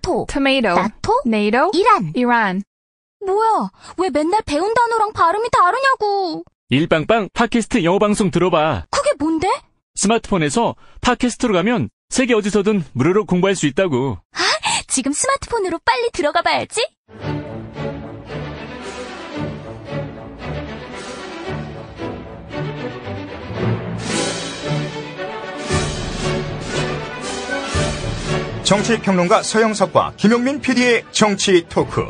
토마토, tomato, 나토, NATO, 이란. Iran. 뭐야, 왜 맨날 배운 단어랑 발음이 다르냐고. 일빵빵 팟캐스트 영어 방송 들어봐. 그게 뭔데? 스마트폰에서 팟캐스트로 가면 세계 어디서든 무료로 공부할 수 있다고. 지금 스마트폰으로 빨리 들어가 봐야지. 정치평론가 서영석과 김용민 PD의 정치 토크.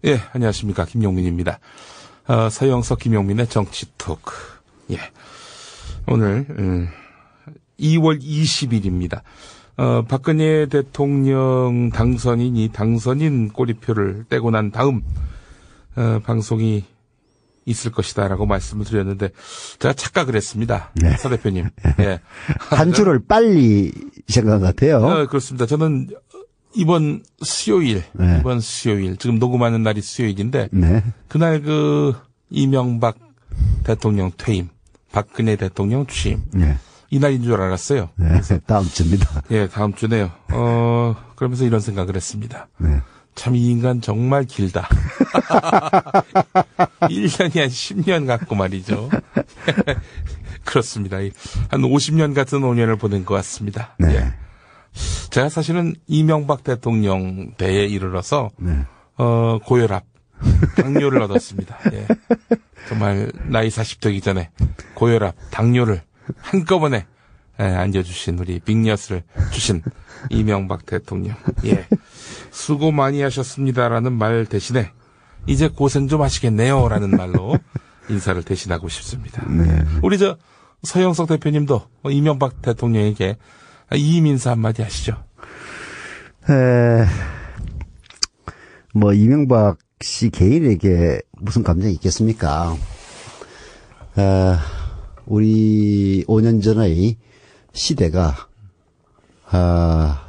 예, 안녕하십니까. 김용민입니다. 서영석, 김용민의 정치 토크. 예. 오늘, 2월 20일입니다. 박근혜 대통령 당선인 꼬리표를 떼고 난 다음, 방송이 있을 것이다라고 말씀을 드렸는데, 제가 착각을 했습니다. 네. 서 대표님. 예. 한 주를 빨리 생각한 것 같아요. 그렇습니다. 저는 이번 수요일, 지금 녹음하는 날이 수요일인데, 네. 그날 이명박 대통령 퇴임, 박근혜 대통령 취임, 네. 이날인 줄 알았어요. 네. 그래서, 다음 주입니다. 예, 다음 주네요. 그러면서 이런 생각을 했습니다. 네. 참 이 인간 정말 길다. 1년이 한 10년 같고 말이죠. 그렇습니다. 한 50년 같은 5년을 보낸 것 같습니다. 네. 예. 제가 사실은 이명박 대통령 때에 이르러서, 네. 고혈압, 당뇨를 얻었습니다. 예. 정말 나이 40 되기 전에 고혈압, 당뇨를 한꺼번에 안겨주신 우리 빅엿을 주신 이명박 대통령. 예. 수고 많이 하셨습니다라는 말 대신에 이제 고생 좀 하시겠네요 라는 말로 인사를 대신하고 싶습니다. 네. 우리 서영석 대표님도 이명박 대통령에게 이임 인사 한마디 하시죠. 이명박 씨 개인에게 무슨 감정이 있겠습니까? 우리 5년 전의 시대가,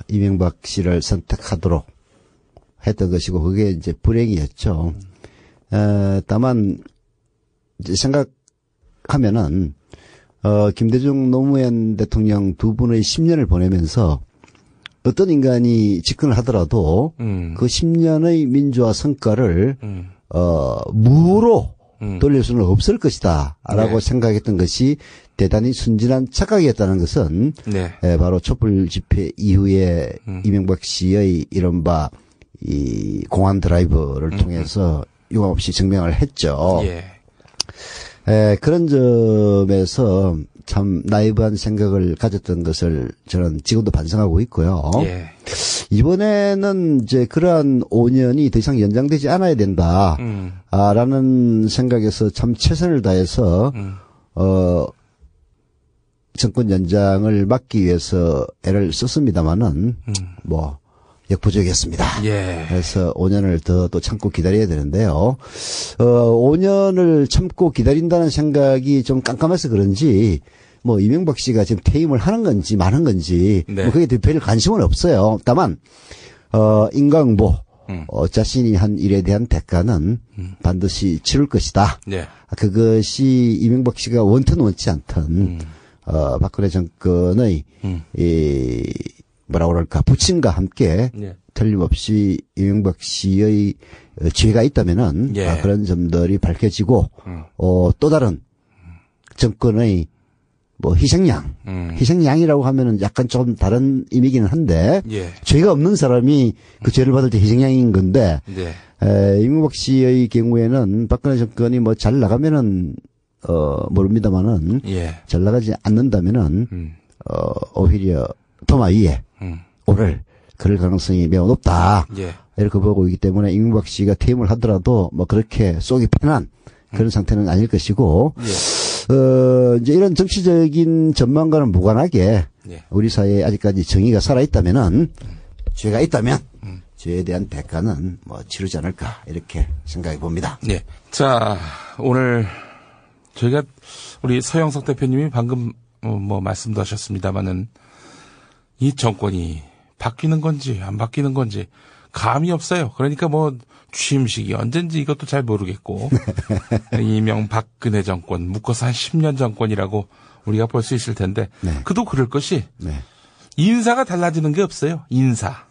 이명박 씨를 선택하도록 했던 것이고, 그게 이제 불행이었죠. 다만, 이제 생각하면은, 김대중 노무현 대통령 두 분의 10년을 보내면서 어떤 인간이 집권을 하더라도 그 10년의 민주화 성과를 무로 돌릴 수는 없을 것이다 라고 생각했던 것이 대단히 순진한 착각이었다는 것은 바로 촛불 집회 이후에 이명박 씨의 이른바 이 공안 드라이브를 통해서 유감없이 증명을 했죠. 그런 점에서 참 나이브한 생각을 가졌던 것을 저는 지금도 반성하고 있고요. 이번에는 이제 그러한 5년이 더 이상 연장되지 않아야 된다. 라는 생각에서 참 최선을 다해서, 정권 연장을 막기 위해서 애를 썼습니다만은, 역부족이었습니다. 그래서 5년을 더 또 참고 기다려야 되는데요. 5년을 참고 기다린다는 생각이 좀 깜깜해서 그런지, 이명박 씨가 지금 퇴임을 하는 건지 마는 건지, 그게 별 관심은 없어요. 다만, 인과응보, 자신이 한 일에 대한 대가는 반드시 치를 것이다. 그것이 이명박 씨가 원튼 원치 않던, 박근혜 정권의, 부친과 함께 틀림없이 이명박 씨의 죄가 있다면은 그런 점들이 밝혀지고 또 다른 정권의 희생양이라고 하면은 약간 좀 다른 의미기는 한데 죄가 없는 사람이 그 죄를 받을 때 희생양인 건데 이명박 씨의 경우에는 박근혜 정권이 잘 나가면은 모릅니다만은 잘 나가지 않는다면은 오히려 도마 위에 오를 그럴 가능성이 매우 높다. 이렇게 보고 있기 때문에 이명박 씨가 퇴임을 하더라도 그렇게 속이 편한 그런 상태는 아닐 것이고, 이제 이런 정치적인 전망과는 무관하게 우리 사회에 아직까지 정의가 살아있다면은, 죄가 있다면, 죄에 대한 대가는 치르지 않을까, 이렇게 생각해 봅니다. 자, 오늘 저희가 우리 서영석 대표님이 방금 말씀도 하셨습니다만은, 이 정권이 바뀌는 건지 안 바뀌는 건지 감이 없어요. 그러니까 취임식이 언젠지 이것도 잘 모르겠고 이명박근혜 정권 묶어서 한 10년 정권이라고 우리가 볼 수 있을 텐데 그도 그럴 것이 인사가 달라지는 게 없어요. 인사.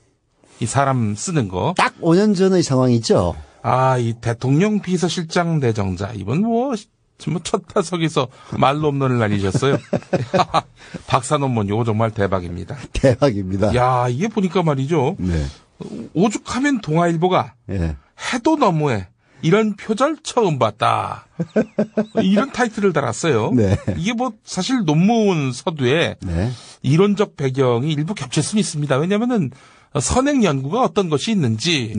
이 사람 쓰는 거. 딱 5년 전의 상황이죠. 이 대통령 비서실장 내정자 이번 첫 타석에서 말로 없는을 날리셨어요. 박사 논문 요거 정말 대박입니다. 대박입니다. 야, 이게 보니까 말이죠. 오죽하면 동아일보가 해도 너무해. 이런 표절 처음 봤다. 이런 타이틀을 달았어요. 이게 뭐 사실 논문 서두에 이론적 배경이 일부 겹칠 수는 있습니다. 왜냐면은 선행 연구가 어떤 것이 있는지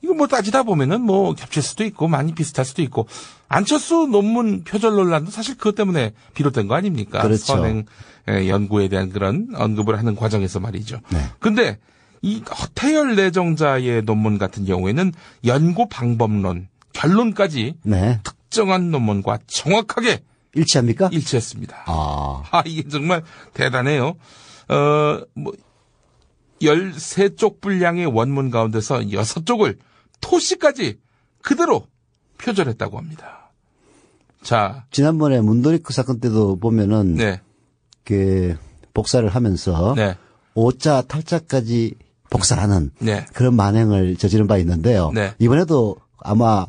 이거 뭐 따지다 보면은 뭐 겹칠 수도 있고 많이 비슷할 수도 있고 안철수 논문 표절 논란도 사실 그것 때문에 비롯된 거 아닙니까? 그렇죠. 선행 연구에 대한 그런 언급을 하는 과정에서 말이죠. 근데 이 허태열 내정자의 논문 같은 경우에는 연구 방법론, 결론까지 특정한 논문과 정확하게 일치합니까? 일치했습니다. 아, 이게 정말 대단해요. 13쪽 분량의 원문 가운데서 6쪽을 토시까지 그대로 표절했다고 합니다. 자. 지난번에 문도리크 사건 때도 보면은 그 복사를 하면서 오자 탈자까지 복사하는 그런 만행을 저지른 바 있는데요. 이번에도 아마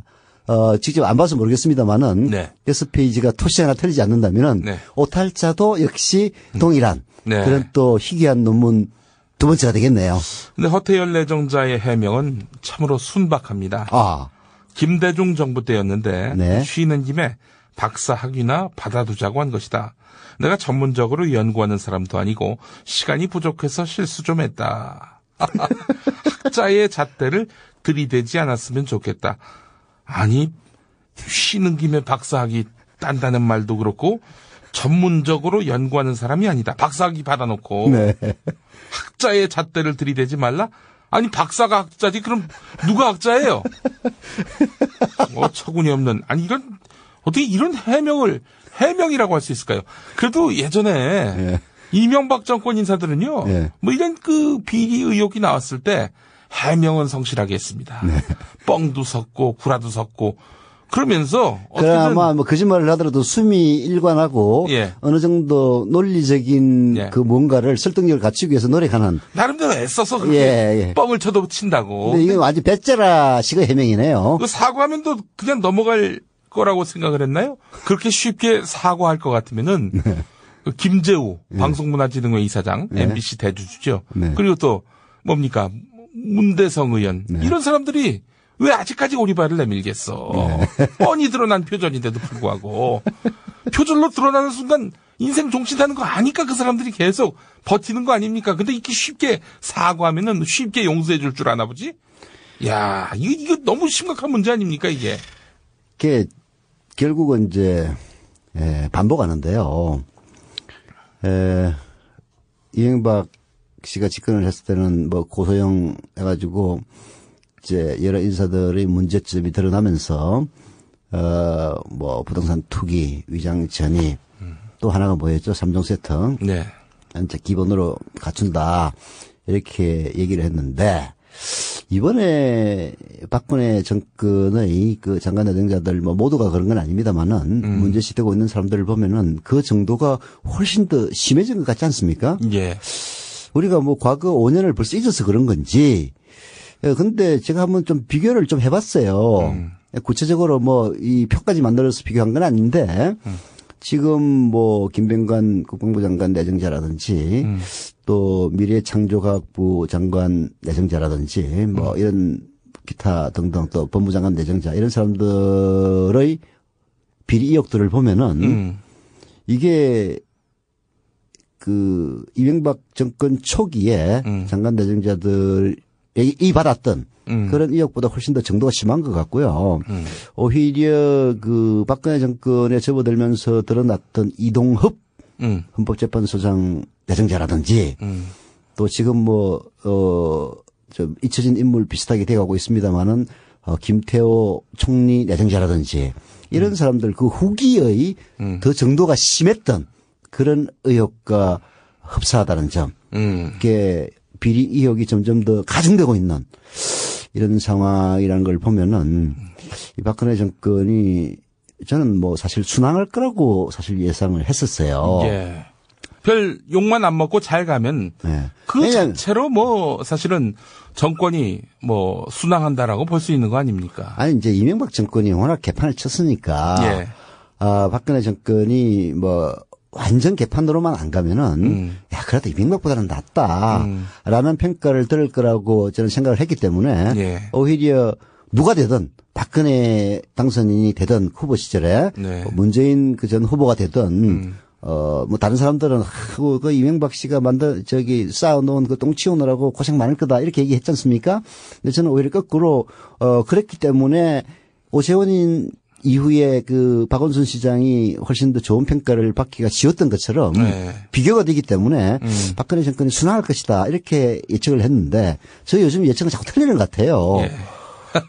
직접 안 봐서 모르겠습니다만은 6페이지가 토시 하나 틀리지 않는다면은 오탈자도 역시 동일한 그런 또 희귀한 논문 두 번째가 되겠네요. 근데 허태열 내정자의 해명은 참으로 순박합니다. 김대중 정부 때였는데 쉬는 김에 박사 학위나 받아두자고 한 것이다. 내가 전문적으로 연구하는 사람도 아니고 시간이 부족해서 실수 좀 했다. 학자의 잣대를 들이대지 않았으면 좋겠다. 아니 쉬는 김에 박사학위 딴다는 말도 그렇고 전문적으로 연구하는 사람이 아니다. 박사학위 받아놓고 학자의 잣대를 들이대지 말라? 아니 박사가 학자지 그럼 누가 학자예요? 어처구니 없는. 아니 이런 어떻게 이런 해명이라고 할 수 있을까요? 그래도 예전에 이명박 정권 인사들은요. 뭐 이런 그 비리 의혹이 나왔을 때 해명은 성실하게 했습니다. 뻥도 섞고 구라도 섞고 그러면서 그나마 뭐 거짓말을 하더라도 수미 일관하고 어느 정도 논리적인 그 뭔가를 설득력을 갖추기 위해서 노력하는 나름대로 애써서 그렇게 뻥을 쳐도 친다고. 근데 이건 아주 배째라식의 해명이네요. 그 사과하면 또 그냥 넘어갈 거라고 생각을 했나요? 그렇게 쉽게 사과할 것 같으면은 그 김재우 방송문화진흥회 이사장 MBC 대주주죠. 그리고 또 뭡니까 문대성 의원 이런 사람들이 왜 아직까지 오리발을 내밀겠어. 뻔히 드러난 표절인데도 불구하고 표절로 드러나는 순간 인생 종신하는 거 아니까 그 사람들이 계속 버티는 거 아닙니까? 근데 이렇게 쉽게 사과하면은 쉽게 용서해 줄 줄 아나 보지? 야, 이거 너무 심각한 문제 아닙니까 이게? 그게 결국은 이제 반복하는데요. 이명박 씨가 집권을 했을 때는 뭐 고소형 해가지고 이제 여러 인사들의 문제점이 드러나면서 뭐 부동산 투기, 위장 전입, 또 하나가 뭐였죠? 3종 세트. 이제 기본으로 갖춘다 이렇게 얘기를 했는데 이번에 박근혜 정권의 그 장관 내정자들 뭐 모두가 그런 건 아닙니다만은 문제시되고 있는 사람들을 보면은 그 정도가 훨씬 더 심해진 것 같지 않습니까? 우리가 뭐 과거 5년을 벌써 잊어서 그런 건지. 근데 제가 한번 좀 비교를 좀 해봤어요. 구체적으로 뭐 이 표까지 만들어서 비교한 건 아닌데 지금 뭐 김병관 국방부 장관 내정자라든지 또 미래창조과학부 장관 내정자라든지 뭐 이런 기타 등등 또 법무장관 내정자 이런 사람들의 비리 의혹들을 보면은 이게 그 이명박 정권 초기에 장관 내정자들이 받았던 그런 의혹보다 훨씬 더 정도가 심한 것 같고요. 오히려 그 박근혜 정권에 접어들면서 드러났던 이동흡 헌법재판소장 내정자라든지 또 지금 뭐 좀 잊혀진 인물 비슷하게 돼가고 있습니다만은 김태호 총리 내정자라든지 이런 사람들 그 후기의 더 정도가 심했던 그런 의혹과 흡사하다는 점. 이게 비리 의혹이 점점 더 가중되고 있는 이런 상황이라는 걸 보면은 이 박근혜 정권이 저는 뭐 사실 순항할 거라고 사실 예상을 했었어요. 예. 별 욕만 안 먹고 잘 가면 네. 그 자체로 뭐 사실은 정권이 뭐 순항한다라고 볼 수 있는 거 아닙니까? 아니 이제 이명박 정권이 워낙 개판을 쳤으니까 예. 박근혜 정권이 뭐 완전 개판으로만 안 가면은 야 그래도 이명박보다는 낫다라는 평가를 들을 거라고 저는 생각을 했기 때문에 예. 오히려 누가 되든 박근혜 당선인이 되든 후보 시절에 네. 문재인 그 전 후보가 되든 뭐 다른 사람들은 그 이명박 씨가 쌓아놓은 그 똥 치우느라고 고생 많을 거다 이렇게 얘기했지 않습니까? 근데 저는 오히려 거꾸로 그랬기 때문에 오세훈인 이후에 그 박원순 시장이 훨씬 더 좋은 평가를 받기가 쉬웠던 것처럼 네. 비교가 되기 때문에 박근혜 정권이 순항할 것이다 이렇게 예측을 했는데 저 요즘 예측은 자꾸 틀리는 것 같아요. 예.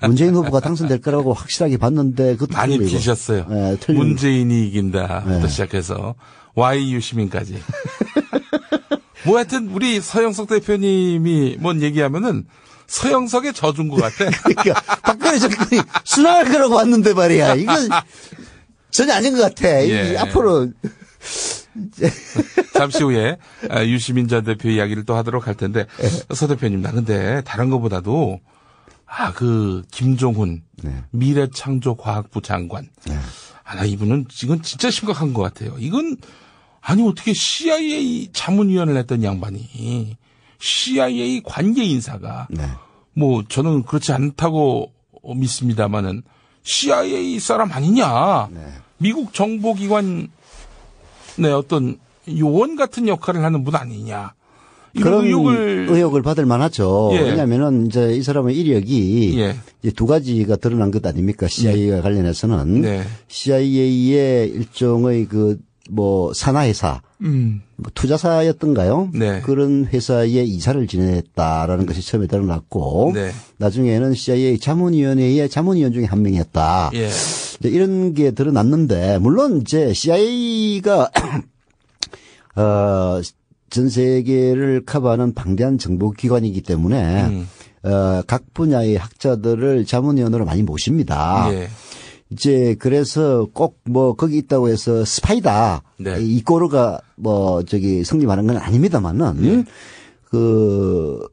문재인 후보가 당선될 거라고 확실하게 봤는데 그것도 많이 틀리고. 비셨어요. 네, 문재인이 이긴다부터 네. 시작해서 YU 시민까지. 뭐 하여튼 우리 서영석 대표님이 뭔 얘기하면은 서영석의 저준 것 같아. 그러니까 박근혜 정권이 순항할 거라고 왔는데 말이야. 이건 전혀 아닌 것 같아. 예. 앞으로 잠시 후에 유시민 전 대표 이야기를 또 하도록 할 텐데 서 대표님 나 근데 다른 것보다도 그 김종훈 네. 미래창조과학부 장관. 네. 나 이분은 이건 진짜 심각한 것 같아요. 이건 아니 어떻게 CIA 자문위원을 했던 양반이 CIA 관계 인사가 네. 뭐 저는 그렇지 않다고 믿습니다만은 CIA 사람 아니냐. 네. 미국 정보기관의 어떤 요원 같은 역할을 하는 분 아니냐. 그런 이런 의혹을 받을 만하죠. 예. 왜냐하면은 이제 이 사람의 이력이 예. 이제 두 가지가 드러난 것 아닙니까? CIA와 관련해서는 네. CIA의 일종의 그 뭐 산하회사, 뭐 투자사였던가요? 네. 그런 회사에 이사를 지냈다라는 것이 처음에 드러났고, 네. 나중에는 CIA 자문위원회의 자문위원 중에 한 명이었다. 예. 이런 게 드러났는데, 물론 이제 CIA가 전 세계를 커버하는 방대한 정보기관이기 때문에 각 분야의 학자들을 자문위원으로 많이 모십니다. 예. 이제 그래서 꼭 뭐 거기 있다고 해서 스파이다. 네. 이 꼬르가 성립하는 건 아닙니다만은 그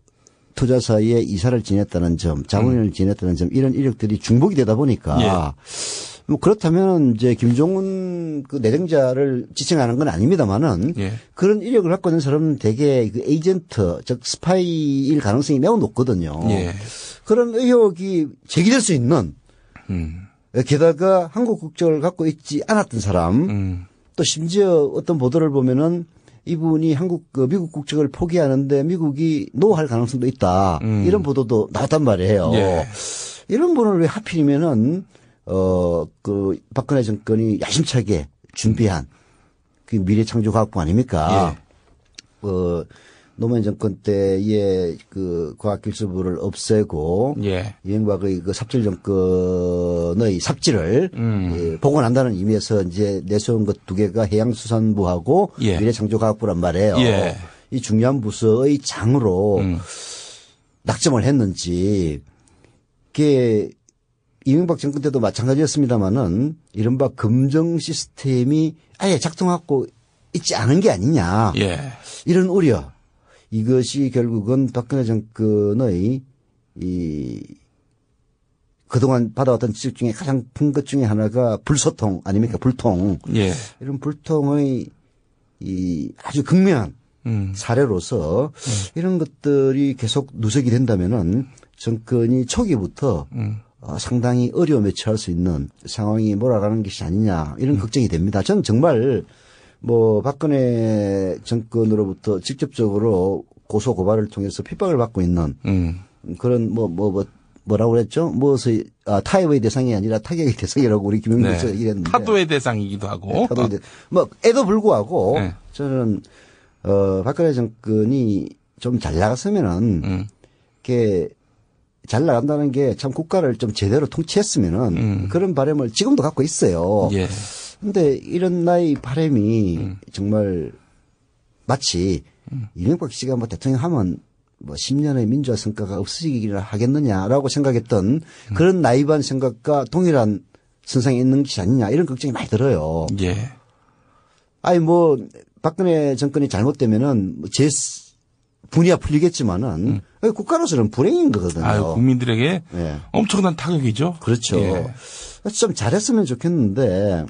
투자사에 이사를 지냈다는 점, 자문위원을 지냈다는 점 이런 이력들이 중복이 되다 보니까 뭐 그렇다면 이제 김종훈 그 내정자를 지칭하는 건 아닙니다만은 그런 이력을 갖고 있는 사람은 대개 그 에이전트 즉 스파이일 가능성이 매우 높거든요. 그런 의혹이 제기될 수 있는 게다가 한국 국적을 갖고 있지 않았던 사람 또 심지어 어떤 보도를 보면은 이분이 미국 국적을 포기하는데 미국이 노할 가능성도 있다. 이런 보도도 나왔단 말이에요. 이런 분을 왜 하필이면은 그 박근혜 정권이 야심차게 준비한 그 미래창조과학부 아닙니까? 노무현 정권 때의 그 과학기술부를 없애고 이명박의 그 삽질 정권의 삽질을 복원한다는 의미에서 이제 내세운 것 두 개가 해양수산부하고 미래창조과학부란 말이에요. 이 중요한 부서의 장으로 낙점을 했는지 그게 이명박 정권 때도 마찬가지였습니다마는 이른바 검정 시스템이 아예 작동하고 있지 않은 게 아니냐. 이런 우려. 이것이 결국은 박근혜 정권의 그동안 받아왔던 지적 중에 가장 큰 것 중에 하나가 불소통 아닙니까? 불통. 이런 불통의 아주 극명한 사례로서 이런 것들이 계속 누적이 된다면은 정권이 초기부터 상당히 어려움에 처할 수 있는 상황이 몰아가는 것이 아니냐 이런 걱정이 됩니다. 저는 정말 박근혜 정권으로부터 직접적으로 고소 고발을 통해서 핍박을 받고 있는 그런 뭐라고 그랬죠? 타협의 대상이 아니라 타격의 대상이라고 우리 김영민 씨가 얘기했는데 타도의 대상이기도 하고 에도 불구하고 저는 박근혜 정권이 좀 잘 나갔으면은 이렇게 잘 나간다는 게 참 국가를 좀 제대로 통치했으면은 그런 바람을 지금도 갖고 있어요. 근데 이런 나의 바람이 정말 마치 이명박 씨가 대통령 하면 뭐 10년의 민주화 성과가 없어지기를 하겠느냐라고 생각했던 그런 나이브한 생각과 동일한 선상에 있는 것이 아니냐 이런 걱정이 많이 들어요. 예. 아니 뭐 박근혜 정권이 잘못되면은 제 분이야 풀리겠지만은 국가로서는 불행인 거거든요. 아유, 국민들에게 예. 엄청난 타격이죠. 그렇죠. 예. 좀 잘했으면 좋겠는데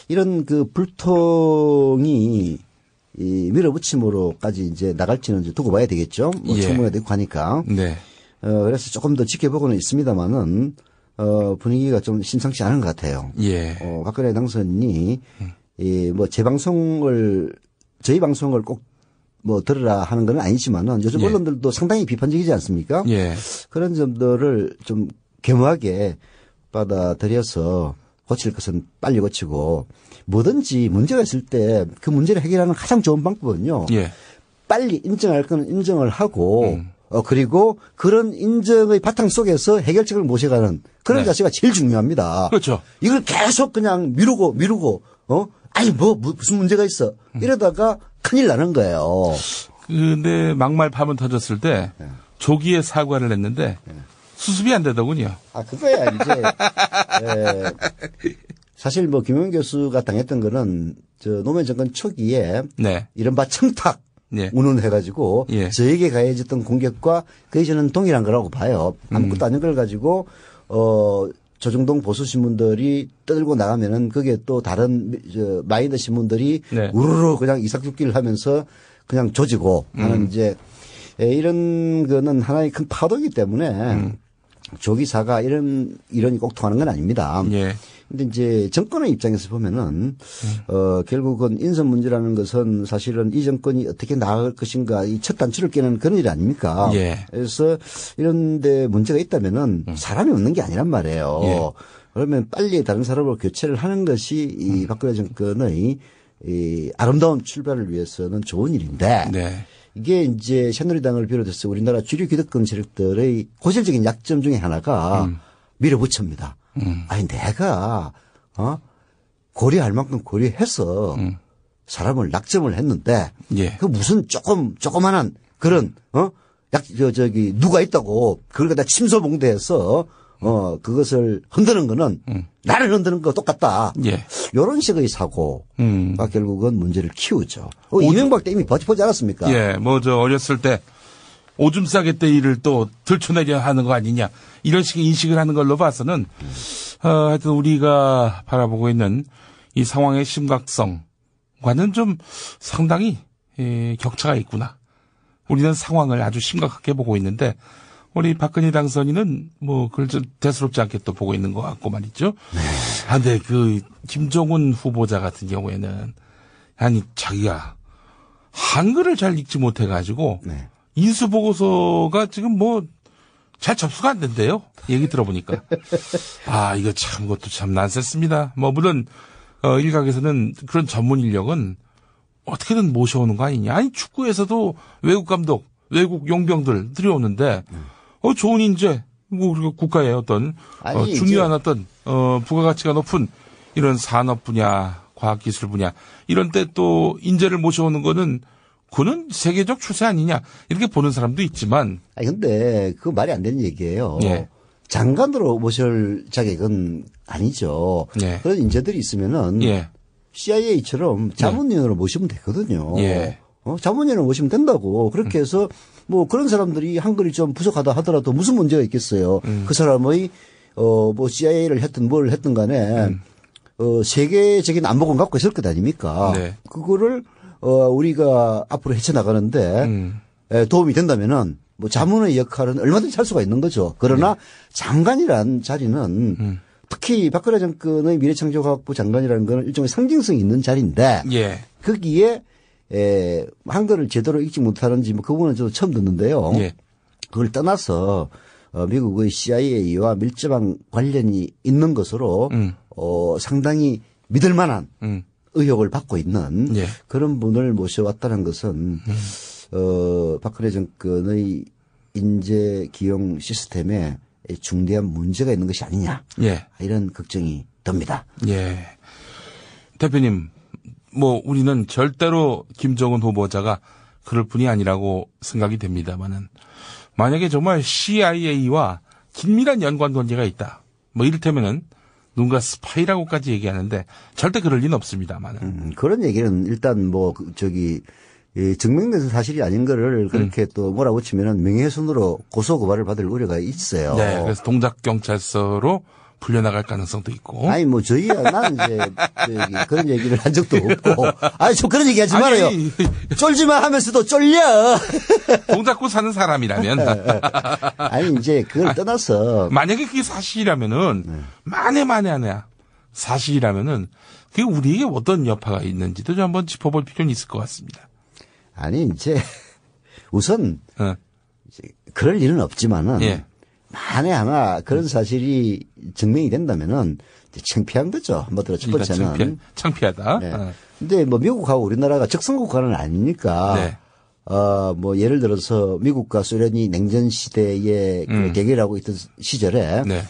이런 그 불통이 이 밀어붙임으로까지 이제 나갈지는 이제 두고 봐야 되겠죠. 뭐 예. 청문회도 있고 하니까. 네. 그래서 조금 더 지켜보고는 있습니다만은 분위기가 좀 심상치 않은 것 같아요. 예. 박근혜 당선인이 이 뭐 저희 방송을 꼭 뭐 들으라 하는 건 아니지만은 요즘 예. 언론들도 상당히 비판적이지 않습니까? 예. 그런 점들을 좀 겸허하게 받아들여서 고칠 것은 빨리 고치고 뭐든지 문제가 있을 때 그 문제를 해결하는 가장 좋은 방법은요. 예. 빨리 인정할 건 인정을 하고 그리고 그런 인정의 바탕 속에서 해결책을 모셔가는 그런 네. 자세가 제일 중요합니다. 그렇죠. 이걸 계속 그냥 미루고 아니 뭐 무슨 문제가 있어 이러다가 큰일 나는 거예요. 근데 막말 파문 터졌을 때 조기에 사과를 했는데 수습이 안 되더군요. 그거야 이제 사실 뭐 김용현 교수가 당했던 거는 저 노무현 정권 초기에 네. 이른바 청탁 예. 운운해가지고 예. 저에게 가해졌던 공격과 그게 저는 동일한 거라고 봐요. 아무것도 아닌 걸 가지고 조중동 보수 신문들이 떠들고 나가면은 그게 또 다른 마이너 신문들이 네. 우르르 그냥 이삭죽기를 하면서 그냥 조지고 하는 이제 이런 거는 하나의 큰 파도이기 때문에 조기 사과 이런이 꼭 통하는 건 아닙니다. 예. 근데 이제 정권의 입장에서 보면은 결국은 인선 문제라는 것은 사실은 이 정권이 어떻게 나아갈 것인가 이 첫 단추를 깨는 그런 일 아닙니까? 예. 그래서 이런데 문제가 있다면은 사람이 없는 게 아니란 말이에요. 예. 그러면 빨리 다른 사람으로 교체를 하는 것이 이 박근혜 정권의 이 아름다운 출발을 위해서는 좋은 일인데. 네. 이게 이제 새누리당을 비롯해서 우리나라 주류 기득권 세력들의 고질적인 약점 중에 하나가 밀어붙입니다. 아니 내가 고려할 만큼 고려해서 사람을 낙점을 했는데 예. 그 무슨 조그만한 그런 누가 있다고 그걸 갖다 침소봉대해서 그것을 흔드는 거는 나를 흔드는 거 똑같다. 예. 이런 식의 사고가 결국은 문제를 키우죠. 이명박 때 이미 버티지 않았습니까? 예. 뭐 저 어렸을 때 오줌 싸개 때 일을 또 들춰내려 하는 거 아니냐 이런 식의 인식을 하는 걸로 봐서는 하여튼 우리가 바라보고 있는 이 상황의 심각성과는 좀 상당히 격차가 있구나. 우리는 상황을 아주 심각하게 보고 있는데 우리 박근혜 당선인은 뭐 그걸 좀 대수롭지 않게 또 보고 있는 것 같고 말이죠. 네. 근데 그 김종훈 후보자 같은 경우에는 아니 자기가 한글을 잘 읽지 못해가지고 네. 인수보고서가 지금 뭐 잘 접수가 안 된대요. 얘기 들어보니까. 이거 참, 그것도 참 난센스입니다. 뭐, 물론, 일각에서는 그런 전문 인력은 어떻게든 모셔오는 거 아니냐. 아니, 축구에서도 외국 감독, 외국 용병들 들여오는데, 좋은 인재, 뭐, 우리가 국가의 어떤, 중요한 어떤, 부가가치가 높은 이런 산업 분야, 과학기술 분야, 이런 때 또 인재를 모셔오는 거는 그는 세계적 추세 아니냐 이렇게 보는 사람도 있지만. 근데 그거 말이 안 되는 얘기예요. 예. 장관으로 모실 자격은 아니죠. 예. 그런 인재들이 있으면은 예. CIA처럼 자문위원으로 모시면 되거든요. 예. 자문위원으로 모시면 된다고. 그렇게 해서 뭐 그런 사람들이 한글이 좀 부족하다 하더라도 무슨 문제가 있겠어요. 그 사람의 뭐 CIA를 했든 뭘 했든 간에 세계적인 안목은 갖고 있을 것 아닙니까? 네. 그거를 우리가 앞으로 헤쳐나가는데 도움이 된다면은 뭐 자문의 역할은 얼마든지 할 수가 있는 거죠. 그러나 장관이란 자리는 특히 박근혜 정권의 미래창조과학부 장관이라는 건 일종의 상징성이 있는 자리인데 예. 거기에 한글을 제대로 읽지 못하는지 뭐 그 부분은 저도 처음 듣는데요. 예. 그걸 떠나서 미국의 CIA와 밀접한 관련이 있는 것으로 상당히 믿을 만한 의혹을 받고 있는 예. 그런 분을 모셔왔다는 것은 박근혜 정권의 인재 기용 시스템에 중대한 문제가 있는 것이 아니냐 예. 이런 걱정이 듭니다. 예. 대표님, 뭐 우리는 절대로 김정은 후보자가 그럴 뿐이 아니라고 생각이 됩니다만은 만약에 정말 CIA와 긴밀한 연관 관계가 있다. 뭐 이를테면은 누군가 스파이라고까지 얘기하는데 절대 그럴 리는 없습니다만은. 그런 얘기는 일단 뭐 증명된 사실이 아닌 거를 그렇게 또 몰아붙이면은 명예훼손으로 고소고발을 받을 우려가 있어요. 네. 그래서 동작경찰서로 불려나갈 가능성도 있고. 아니, 뭐, 나는 이제, 그런 얘기를 한 적도 없고. 아니, 좀 그런 얘기 하지 말아요. 쫄지 마 하면서도 쫄려. 동작구 사는 사람이라면. 아니, 이제 그걸 떠나서. 만약에 그게 사실이라면은, 만에 하나야. 사실이라면은, 그게 우리에게 어떤 여파가 있는지도 좀 한번 짚어볼 필요는 있을 것 같습니다. 아니, 이제, 우선, 이제 그럴 일은 없지만은. 예. 만에 하나 그런 사실이 증명이 된다면은 창피한 거죠. 뭐더러 첫 번째는 창피하다. 네. 근데 뭐 미국하고 우리나라가 적성국가는 아니니까 네. 뭐 예를 들어서 미국과 소련이 냉전 시대에 그 대결하고 있던 시절에 네.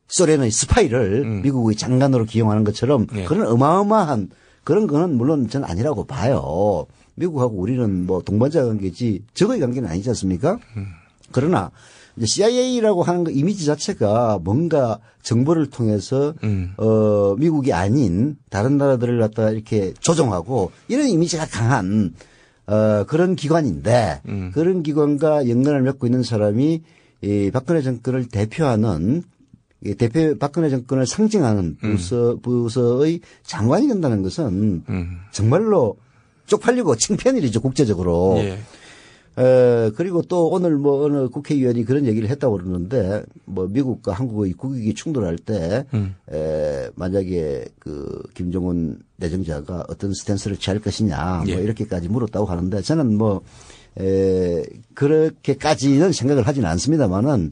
소련의 스파이를 미국의 장관으로 기용하는 것처럼 네. 그런 어마어마한 그런 거는 물론 저는 아니라고 봐요. 미국하고 우리는 뭐 동반자 관계지 적의 관계는 아니지 않습니까? 그러나 이제 CIA라고 하는 그 이미지 자체가 뭔가 정보를 통해서 미국이 아닌 다른 나라들을 갖다가 이렇게 조종하고 이런 이미지가 강한 그런 기관인데 그런 기관과 연관을 맺고 있는 사람이 이 박근혜 정권을 대표하는 박근혜 정권을 상징하는 부서의 장관이 된다는 것은 정말로 쪽팔리고 창피한 일이죠, 국제적으로. 예. 그리고 또 오늘 뭐 어느 국회의원이 그런 얘기를 했다고 그러는데 뭐 미국과 한국의 국익이 충돌할 때 만약에 그 김정은 내정자가 어떤 스탠스를 취할 것이냐 예. 뭐 이렇게까지 물었다고 하는데 저는 뭐 그렇게까지는 생각을 하지는 않습니다만은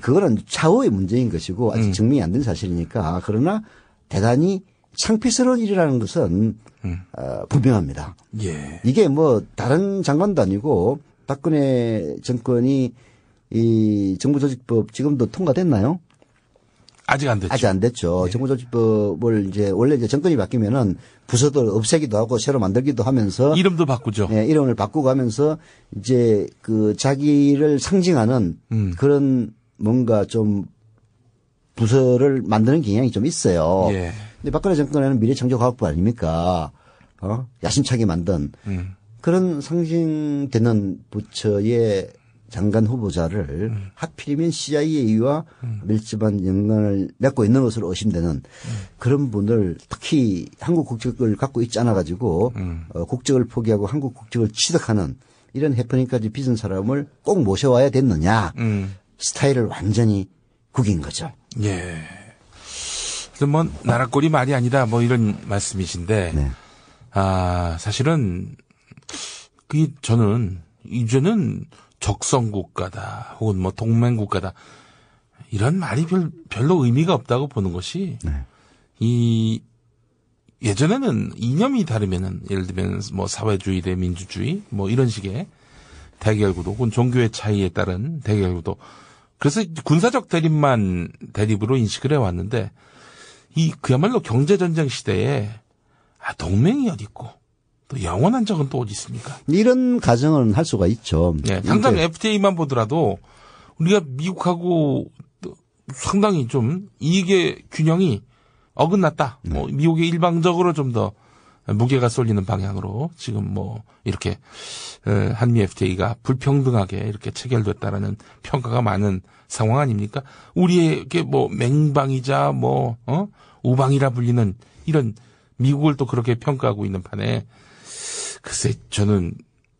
그거는 차후의 문제인 것이고 아직 증명이 안 된 사실이니까 그러나 대단히 창피스러운 일이라는 것은 분명합니다. 예. 이게 뭐 다른 장관도 아니고 박근혜 정권이 이 정부조직법 지금도 통과됐나요? 아직 안 됐죠. 아직 안 됐죠. 네. 정부조직법을 이제 원래 이제 정권이 바뀌면은 부서도 없애기도 하고 새로 만들기도 하면서 이름도 바꾸죠. 네, 이름을 바꾸고 하면서 이제 그 자기를 상징하는 그런 뭔가 좀 부서를 만드는 경향이 좀 있어요. 예. 근데 박근혜 정권에는 미래창조과학부 아닙니까? 야심차게 만든 그런 상징되는 부처의 장관 후보자를 하필이면 CIA와 밀접한 연관을 맺고 있는 것으로 의심되는 그런 분을 특히 한국 국적을 갖고 있지 않아 가지고 국적을 포기하고 한국 국적을 취득하는 이런 해프닝까지 빚은 사람을 꼭 모셔와야 됐느냐. 스타일을 완전히 구긴 거죠. 예. 그래서 뭐 나라꼴이 말이 아니다 뭐 이런 말씀이신데 네. 사실은 저는 이제는 적성국가다 혹은 뭐 동맹국가다 이런 말이 별로 의미가 없다고 보는 것이 이 예전에는 이념이 다르면은 예를 들면 뭐 사회주의 대 민주주의 뭐 이런 식의 대결구도 혹은 종교의 차이에 따른 대결구도 그래서 군사적 대립으로 인식을 해왔는데 그야말로 경제전쟁 시대에 동맹이 어디 있고 또 영원한 적은 또 어디 있습니까? 이런 가정은 할 수가 있죠. 네, 당장 FTA만 보더라도 우리가 미국하고 상당히 좀 이익의 균형이 어긋났다. 뭐 미국이 일방적으로 좀 더 무게가 쏠리는 방향으로 지금 뭐 이렇게 한미 FTA가 불평등하게 이렇게 체결됐다라는 평가가 많은 상황 아닙니까? 우리에게 뭐 맹방이자 우방이라 불리는 이런 미국을 또 그렇게 평가하고 있는 판에 글쎄 저는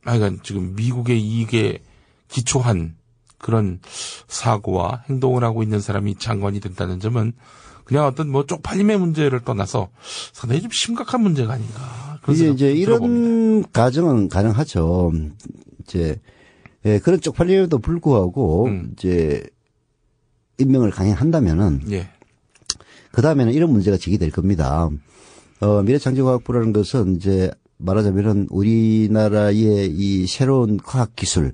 하여간 지금 미국의 이익에 기초한 그런 사고와 행동을 하고 있는 사람이 장관이 된다는 점은 그냥 어떤 뭐 쪽팔림의 문제를 떠나서 상당히 좀 심각한 문제가 아닌가. 이제 이런 가정은 가능하죠. 이제 그런 쪽팔림에도 불구하고 이제 임명을 강행한다면은 그 다음에는 이런 문제가 제기될 겁니다. 미래창조과학부라는 것은 이제 말하자면은 우리나라의 이 새로운 과학 기술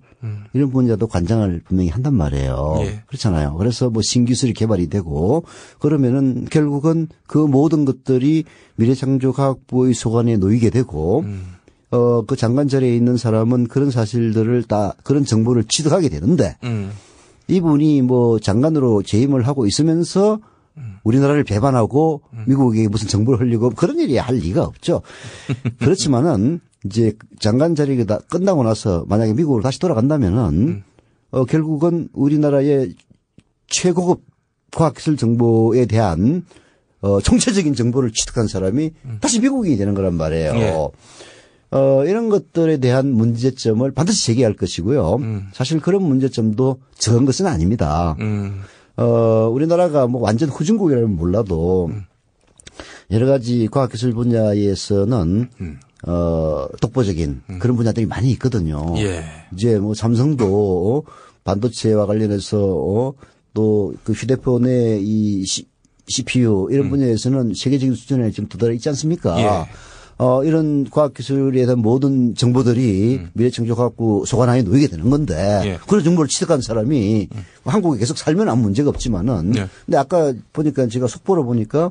이런 분야도 관장을 분명히 한단 말이에요. 예. 그렇잖아요. 그래서 뭐 신기술이 개발이 되고 그러면은 결국은 그 모든 것들이 미래창조과학부의 소관에 놓이게 되고 그 장관 자리에 있는 사람은 그런 사실들을 다 그런 정보를 취득하게 되는데 이분이 뭐 장관으로 재임을 하고 있으면서 우리나라를 배반하고 미국에게 무슨 정보를 흘리고 그런 일이 할 리가 없죠. 그렇지만은 이제 장관 자리가 끝나고 나서 만약에 미국으로 다시 돌아간다면은 결국은 우리나라의 최고급 과학기술 정보에 대한 총체적인 정보를 취득한 사람이 다시 미국인이 되는 거란 말이에요. 예. 이런 것들에 대한 문제점을 반드시 제기할 것이고요. 사실 그런 문제점도 적은 것은 아닙니다. 우리나라가 뭐 완전 후진국이라면 몰라도 여러 가지 과학기술 분야에서는 독보적인 그런 분야들이 많이 있거든요. 예. 이제 뭐 삼성도 반도체와 관련해서 또 그 휴대폰의 이 CPU 이런 분야에서는 세계적인 수준에 지금 도달해 있지 않습니까? 예. 이런 과학기술에 대한 모든 정보들이 미래창조과학부 소관하에 놓이게 되는 건데 예. 그런 정보를 취득한 사람이 한국에 계속 살면 아무 문제가 없지만은 예. 근데 아까 보니까 제가 속보로 보니까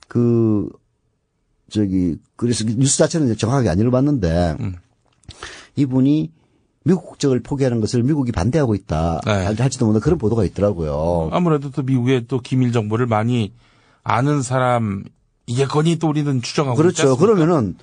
그래서 뉴스 자체는 이제 정확하게 안 읽어봤는데 이분이 미국 국적을 포기하는 것을 미국이 반대하고 있다. 네. 할지도 모르는 그런 보도가 있더라고요. 아무래도 또 미국의 또 기밀 정보를 많이 아는 사람이겠거니 또 우리는 추정하고 있지 그렇죠. 않습니까? 그러면은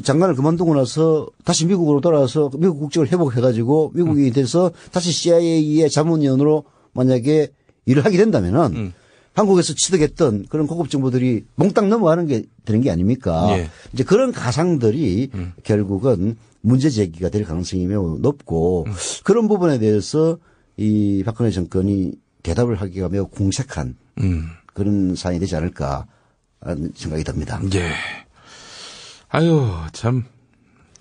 장관을 그만두고 나서 다시 미국으로 돌아와서 미국 국적을 회복해가지고 미국이 돼서 다시 CIA의 자문위원으로 만약에 일을 하게 된다면은 한국에서 취득했던 그런 고급 정보들이 몽땅 넘어가는 게 되는 게 아닙니까? 예. 이제 그런 가상들이 결국은 문제 제기가 될 가능성이 매우 높고 그런 부분에 대해서 이 박근혜 정권이 대답을 하기가 매우 궁색한 그런 사안이 되지 않을까 하는 생각이 듭니다. 예. 아유, 참,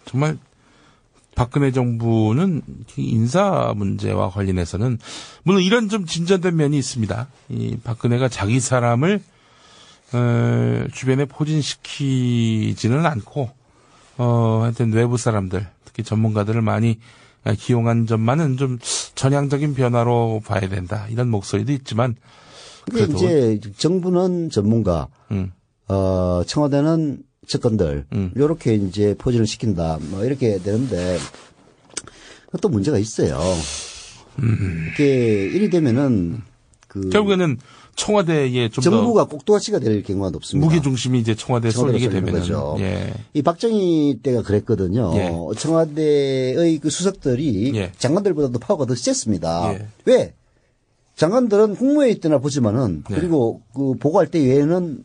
정말, 박근혜 정부는 인사 문제와 관련해서는, 물론 이런 좀 진전된 면이 있습니다. 이 박근혜가 자기 사람을, 주변에 포진시키지는 않고, 하여튼 외부 사람들, 특히 전문가들을 많이 기용한 점만은 좀 전향적인 변화로 봐야 된다. 이런 목소리도 있지만, 근데 이제 정부는 전문가, 청와대는 측근들, 요렇게 이제 포진을 시킨다, 뭐 이렇게 되는데, 또 문제가 있어요. 이게 이리 되면은, 결국에는 청와대에 좀 정부가 꼭두가치가 될 경우가 높습니다. 무게 중심이 이제 청와대에 쏠리게 되면은. 거죠. 예. 이 박정희 때가 그랬거든요. 예. 청와대의 그 수석들이 예. 장관들보다도 파워가 더 셌습니다. 예. 왜? 장관들은 국무회의 때나 보지만은 네. 그리고 그 보고할 때 외에는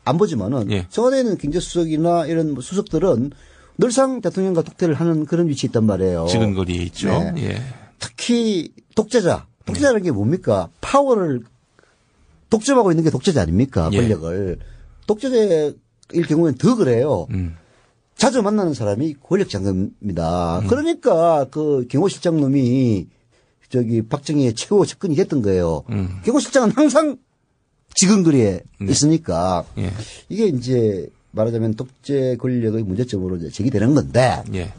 안 보지만은 예. 청와대에는 경제수석이나 이런 수석들은 늘상 대통령과 독대를 하는 그런 위치에 있단 말이에요. 지근거리에 있죠. 네. 예. 특히 독재자라는 게 뭡니까? 파워를 독점하고 있는 게 독재자 아닙니까? 예. 권력을. 독재자일 경우에는 더 그래요. 자주 만나는 사람이 권력장입니다. 그러니까 그 경호실장놈이 박정희의 최고 접근이 됐던 거예요. 경호실장은 항상 지근거리에 있으니까 예. 이게 이제 말하자면 독재 권력의 문제점으로 이제 제기되는 건데 예.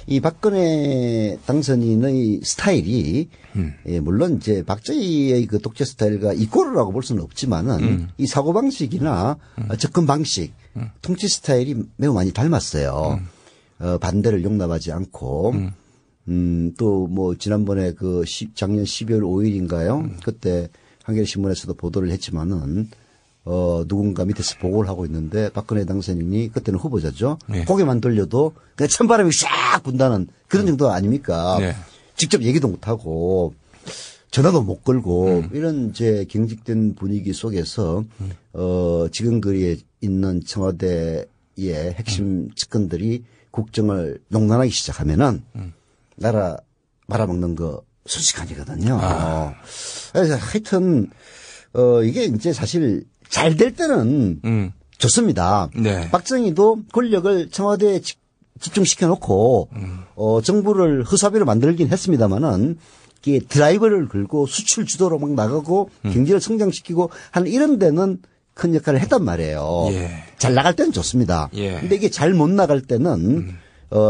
이 박근혜 당선인의 스타일이 예, 물론 이제 박정희의 그 독재 스타일과 이꼬르라고 볼 수는 없지만은 이 사고 방식이나 접근 방식, 통치 스타일이 매우 많이 닮았어요. 반대를 용납하지 않고 또 뭐 지난번에 작년 12월 5일인가요? 그때 한겨레신문에서도 보도를 했지만은 누군가 밑에서 보고를 하고 있는데 박근혜 당선인이 그때는 후보자죠. 네. 고개만 돌려도 그냥 찬바람이 싹 분다는 그런 정도 아닙니까? 네. 직접 얘기도 못하고 전화도 못 걸고 이런 이제 경직된 분위기 속에서 지근거리에 있는 청와대의 핵심 측근들이 국정을 농단하기 시작하면은 나라 말아먹는 거 순식간이거든요. 그래서 하여튼 이게 이제 사실 잘 될 때는 좋습니다. 네. 박정희도 권력을 청와대에 집중시켜 놓고 정부를 허사비로 만들긴 했습니다만은 이게 드라이버를 걸고 수출 주도로 막 나가고 경제를 성장시키고 하는 이런 데는 큰 역할을 했단 말이에요. 예. 잘 나갈 때는 좋습니다. 예. 근데 이게 잘 못 나갈 때는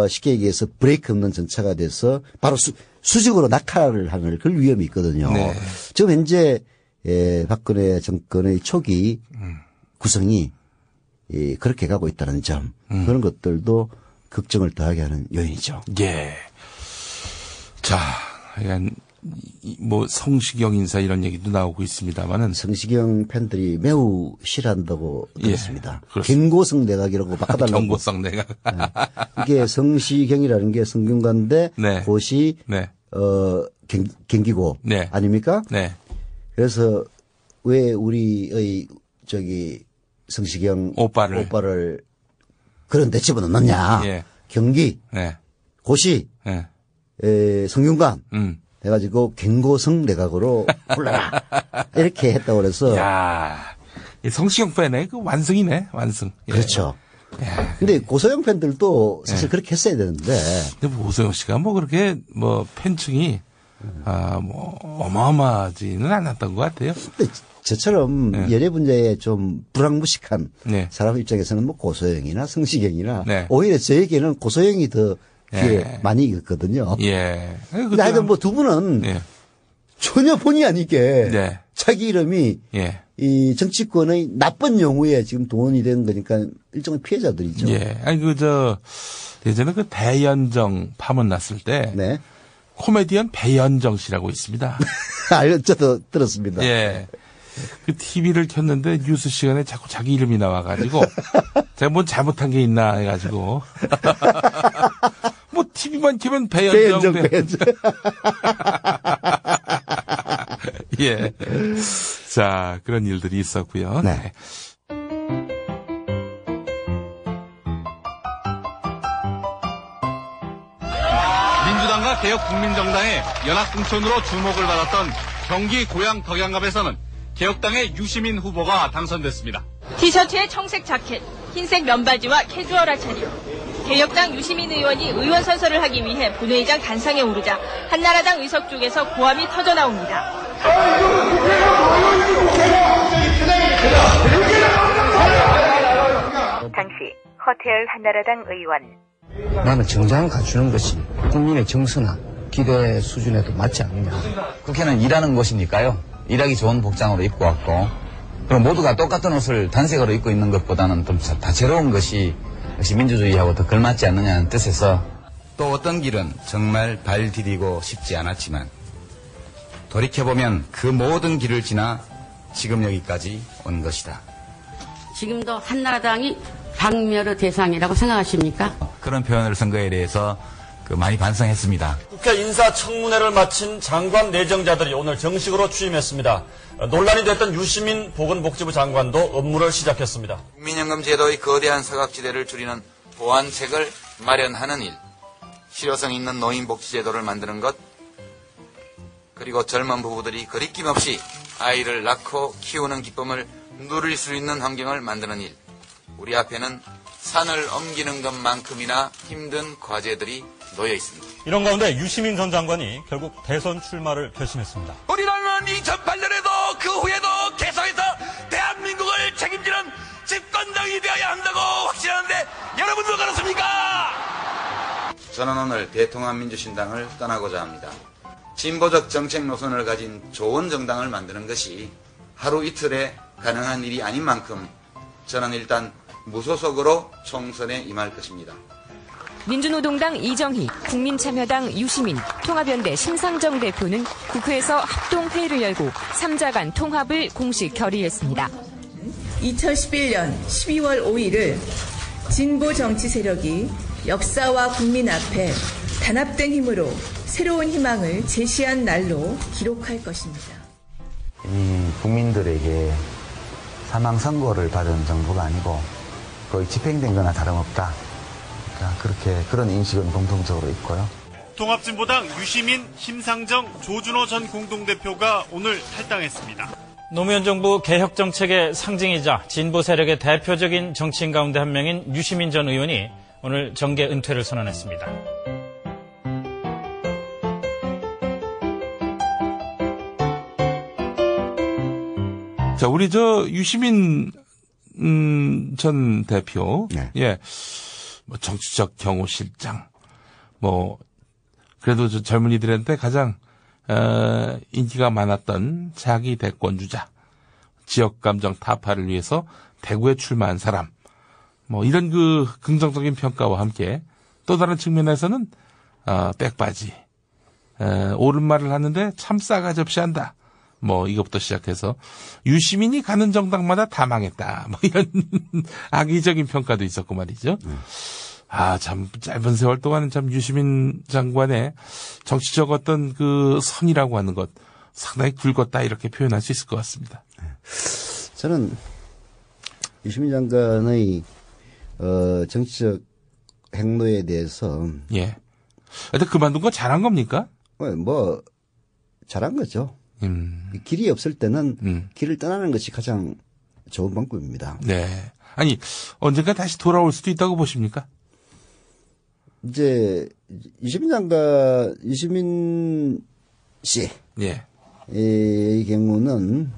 쉽게 얘기해서 브레이크 없는 전차가 돼서 바로 수직으로 낙하를 하는 그런 위험이 있거든요. 네. 지금 현재 박근혜 정권의 초기 구성이 그렇게 가고 있다는 점 그런 것들도 걱정을 더하게 하는 요인이죠. 예. 자, 약간 뭐 성시경 인사 이런 얘기도 나오고 있습니다만은 성시경 팬들이 매우 싫어한다고 들었습니다. 예, 경고성 내각이라고 바꿔달라고. 경고성 내각. 이게 성시경이라는 게 성균관대 네. 고시 네. 경기고 네. 아닙니까? 네. 그래서 왜 우리의 성시경 오빠를 그런 데 집어넣느냐. 예. 경기, 네. 고시, 네. 성균관 해가지고 경고성 내각으로 불러라 이렇게 했다고 그래서. 야, 이 성시경 팬의 그 완승이네, 완승. 예. 그렇죠. 근데 고소영 팬들도 사실 예. 그렇게 했어야 되는데. 근데 고소영 씨가 뭐 그렇게 뭐 팬층이 뭐 어마어마하지는 않았던 것 같아요. 근데 저처럼 연예 분야에 좀 불황무식한 사람 입장에서는 뭐 고소영이나 성시경이나 오히려 저에게는 고소영이 더 많이 익었거든요. 예. 근데 하여튼 뭐 두 분은 전혀 본의 아니게 자기 이름이 이 정치권의 나쁜 용어에 지금 동원이 된 거니까 일종의 피해자들이죠. 예. 아니 예전에 그 배현정 파문 났을 때 코미디언 배현정 씨라고 있습니다. 저도 들었습니다. 예. 그 TV를 켰는데 뉴스 시간에 자꾸 자기 이름이 나와가지고 제가 뭐 잘못한 게 있나 해가지고 뭐 TV만 켜면 배현정. 예. 자, 그런 일들이 있었고요. 네. 민주당과 개혁국민정당의 연합공천으로 주목을 받았던 경기 고양 덕양갑에서는 개혁당의 유시민 후보가 당선됐습니다. 티셔츠에 청색 자켓, 흰색 면바지와 캐주얼한 차림. 개혁당 유시민 의원이 의원 선서를 하기 위해 본회의장 단상에 오르자 한나라당 의석 쪽에서 고함이 터져나옵니다. 당시 허태열 한나라당 의원. 나는 정장을 갖추는 것이 국민의 정서나 기대 수준에도 맞지 않느냐. 국회는 일하는 곳이니까요. 일하기 좋은 복장으로 입고 왔고 그럼 모두가 똑같은 옷을 단색으로 입고 있는 것보다는 좀 다채로운 것이 역시 민주주의하고 더 걸맞지 않느냐는 뜻에서 또 어떤 길은 정말 발 디디고 싶지 않았지만 돌이켜보면 그 모든 길을 지나 지금 여기까지 온 것이다. 지금도 한나라당이 박멸의 대상이라고 생각하십니까? 그런 표현을 선거에 대해서 많이 반성했습니다. 국회 인사청문회를 마친 장관 내정자들이 오늘 정식으로 취임했습니다. 논란이 됐던 유시민 보건복지부 장관도 업무를 시작했습니다. 국민연금 제도의 거대한 사각지대를 줄이는 보완책을 마련하는 일, 실효성 있는 노인복지제도를 만드는 것, 그리고 젊은 부부들이 거리낌 없이 아이를 낳고 키우는 기쁨을 누릴 수 있는 환경을 만드는 일. 우리 앞에는 산을 옮기는 것만큼이나 힘든 과제들이 놓여 있습니다. 이런 가운데 유시민 전 장관이 결국 대선 출마를 결심했습니다. 우리는 2008년에도 그 후에도 계속해서 대한민국을 책임지는 집권당이 되어야 한다고 확신하는데 여러분도 그렇습니까? 저는 오늘 대통합민주신당을 떠나고자 합니다. 진보적 정책 노선을 가진 좋은 정당을 만드는 것이 하루 이틀에 가능한 일이 아닌 만큼 저는 일단 무소속으로 총선에 임할 것입니다. 민주노동당 이정희, 국민참여당 유시민, 통합연대 심상정 대표는 국회에서 합동회의를 열고 3자 간 통합을 공식 결의했습니다. 2011년 12월 5일을 진보 정치 세력이 역사와 국민 앞에 단합된 힘으로 새로운 희망을 제시한 날로 기록할 것입니다. 이 국민들에게 사망 선고를 받은 정부가 아니고 거의 집행된 거나 다름없다. 그런 인식은 공통적으로 있고요. 통합진보당 유시민, 심상정, 조준호 전 공동대표가 오늘 탈당했습니다. 노무현 정부 개혁 정책의 상징이자 진보 세력의 대표적인 정치인 가운데 한 명인 유시민 전 의원이 오늘 정계 은퇴를 선언했습니다. 자, 우리 유시민 전 대표, 네. 예, 뭐 정치적 경호 실장, 뭐 그래도 젊은이들한테 가장 인기가 많았던 자기 대권 주자, 지역 감정 타파를 위해서 대구에 출마한 사람, 뭐 이런 긍정적인 평가와 함께 또 다른 측면에서는 백바지, 옳은 말을 하는데 참 싸가지 없이 한다. 뭐 이것부터 시작해서 유시민이 가는 정당마다 다 망했다. 뭐 이런 악의적인 평가도 있었고 말이죠. 참 짧은 세월 동안은 참 유시민 장관의 정치적 어떤 선이라고 하는 것 상당히 굵었다 이렇게 표현할 수 있을 것 같습니다. 저는 유시민 장관의 정치적 행로에 대해서 예. 근데 그만둔 건 잘한 겁니까? 뭐 잘한 거죠. 길이 없을 때는 길을 떠나는 것이 가장 좋은 방법입니다. 네. 아니 언젠가 다시 돌아올 수도 있다고 보십니까? 이제 유시민 씨, 예, 의 경우는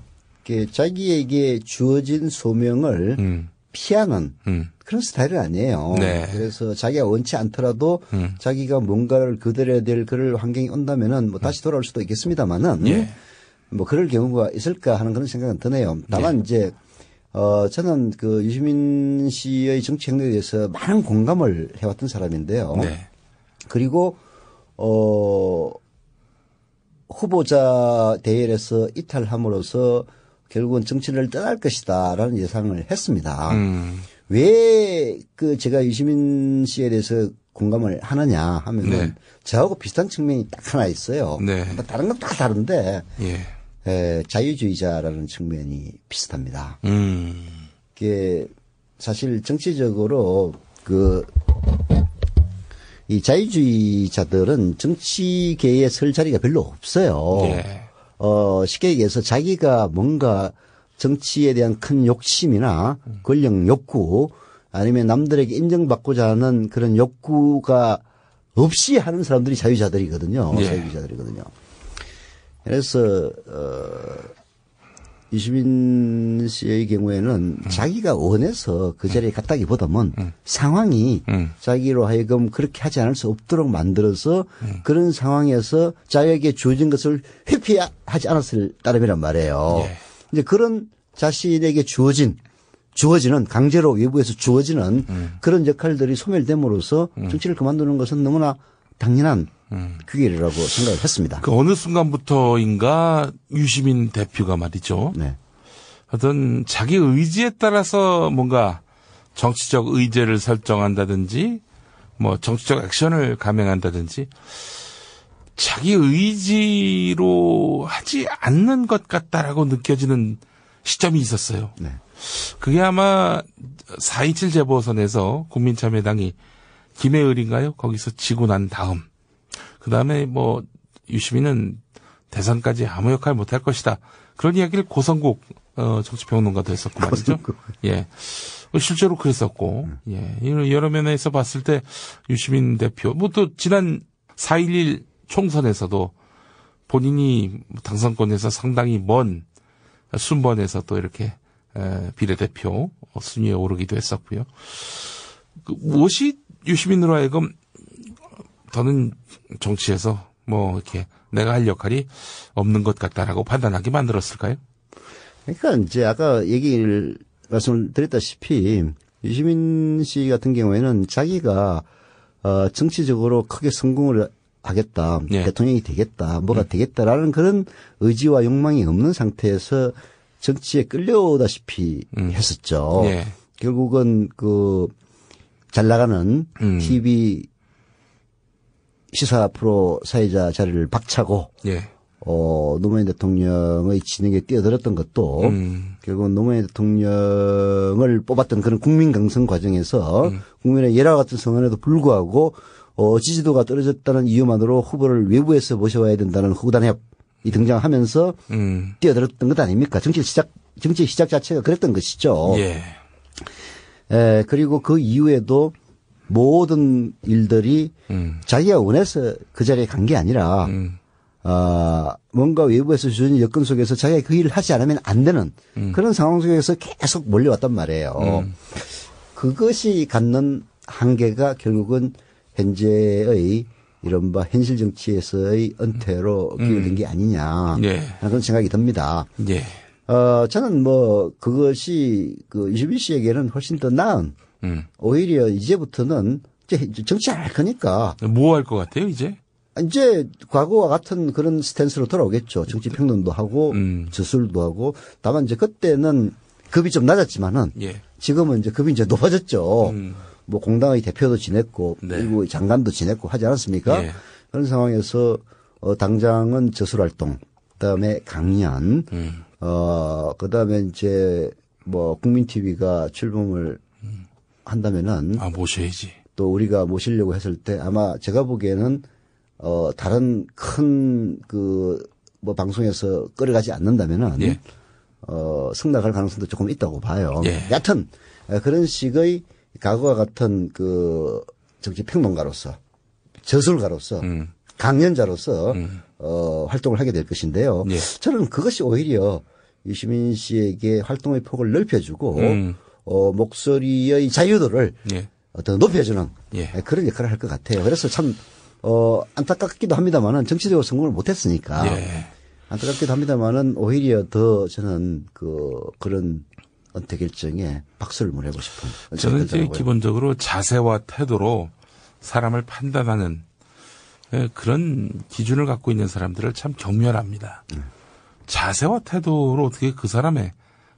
자기에게 주어진 소명을 피하는 그런 스타일은 아니에요. 네. 그래서 자기가 원치 않더라도 자기가 뭔가를 거둬야 될 그럴 환경이 온다면은 뭐 다시 돌아올 수도 있겠습니다만은 예. 뭐 그럴 경우가 있을까 하는 그런 생각은 드네요. 다만 이제 저는 유시민 씨의 정치 행동에 대해서 많은 공감을 해왔던 사람인데요. 네. 그리고 후보자 대열에서 이탈함으로써 결국은 정치를 떠날 것이다라는 예상을 했습니다. 왜 제가 유시민 씨에 대해서 공감을 하느냐 하면은 네. 저하고 비슷한 측면이 딱 하나 있어요. 네. 다른 건 다 다른데 예. 자유주의자라는 측면이 비슷합니다. 그게 사실 정치적으로 이 자유주의자들은 정치계에 설 자리가 별로 없어요. 예. 쉽게 얘기해서 자기가 뭔가 정치에 대한 큰 욕심이나 권력 욕구 아니면 남들에게 인정받고자 하는 그런 욕구가 없이 하는 사람들이 자유자들이거든요. 예. 자유주의자들이거든요. 그래서 유시민 씨의 경우에는 자기가 원해서 그 자리에 갔다기보다는 상황이 자기로 하여금 그렇게 하지 않을 수 없도록 만들어서 그런 상황에서 자기에게 주어진 것을 회피하지 않았을 따름이란 말이에요. 예. 이제 그런 자신에게 주어지는 강제로 외부에서 주어지는 그런 역할들이 소멸됨으로써 정치를 그만두는 것은 너무나 당연한 그 길이라고 생각을 했습니다. 어느 순간부터인가 유시민 대표가 말이죠. 네. 어떤 자기 의지에 따라서 뭔가 정치적 의제를 설정한다든지 뭐 정치적 액션을 감행한다든지 자기 의지로 하지 않는 것 같다라고 느껴지는 시점이 있었어요. 네. 그게 아마 4.27 재보선에서 국민참여당이 김해을인가요? 거기서 지고 난 다음. 그 다음에 뭐 유시민은 대선까지 아무 역할 못할 것이다. 그런 이야기를 고성국 정치평론가도 했었고 말이죠. 예, 실제로 그랬었고, 예, 여러 면에서 봤을 때 유시민 대표, 뭐 또 지난 4.11 총선에서도 본인이 당선권에서 상당히 먼 순번에서 또 이렇게 비례대표 순위에 오르기도 했었고요. 무엇이 유시민으로 하여금 더는 정치에서 뭐 이렇게 내가 할 역할이 없는 것 같다라고 판단하게 만들었을까요? 그러니까 이제 아까 말씀을 드렸다시피 유시민 씨 같은 경우에는 자기가 정치적으로 크게 성공을 하겠다, 예. 대통령이 되겠다, 뭐가 되겠다라는 그런 의지와 욕망이 없는 상태에서 정치에 끌려오다시피 했었죠. 예. 결국은 잘 나가는 TV 시사 프로 사회자 자리를 박차고 예. 노무현 대통령의 진행에 뛰어들었던 것도 결국은 노무현 대통령을 뽑았던 그런 국민 강성 과정에서 국민의 열화 같은 성원에도 불구하고 지지도가 떨어졌다는 이유만으로 후보를 외부에서 모셔와야 된다는 후보단 협이 등장하면서 뛰어들었던 것 아닙니까? 정치 시작 자체가 그랬던 것이죠. 예. 그리고 그 이후에도 모든 일들이 자기가 원해서 그 자리에 간 게 아니라 뭔가 외부에서 주는 여건 속에서 자기가 그 일을 하지 않으면 안 되는 그런 상황 속에서 계속 몰려왔단 말이에요. 그것이 갖는 한계가 결국은 현재의 이른바 현실 정치에서의 은퇴로 기울는 게 아니냐. 그런 생각이 듭니다. 저는 뭐 그것이 그 유시민 씨에게는 훨씬 더 나은 오히려 이제부터는 정치 안 할 거니까. 뭐 할 것 같아요, 이제? 이제 과거와 같은 그런 스탠스로 돌아오겠죠. 정치 평론도 하고 저술도 하고. 다만 이제 그때는 급이 좀 낮았지만은 지금은 이제 급이 이제 높아졌죠. 뭐 공당의 대표도 지냈고 일부 장관도 지냈고 하지 않았습니까? 그런 상황에서 당장은 저술 활동, 그다음에 강연, 그다음에 이제 뭐 국민 TV가 출범을 한다면은 모셔야지. 또 우리가 모시려고 했을 때 아마 제가 보기에는 다른 큰 뭐 방송에서 끌어가지 않는다면은 승낙할 가능성도 조금 있다고 봐요. 여하튼 그런 식의 과거와 같은 그 정치 평론가로서 저술가로서 강연자로서 활동을 하게 될 것인데요. 저는 그것이 오히려 유시민 씨에게 활동의 폭을 넓혀주고 목소리의 자유도를 더 높여주는 그런 역할을 할 것 같아요. 그래서 참 안타깝기도 합니다만은 정치적으로 성공을 못했으니까 안타깝기도 합니다만은 오히려 더 저는 그런 은퇴 결정에 박수를 보내고 싶은. 저는 이제 기본적으로 자세와 태도로 사람을 판단하는 그런 기준을 갖고 있는 사람들을 참 경멸합니다. 자세와 태도로 어떻게 그 사람의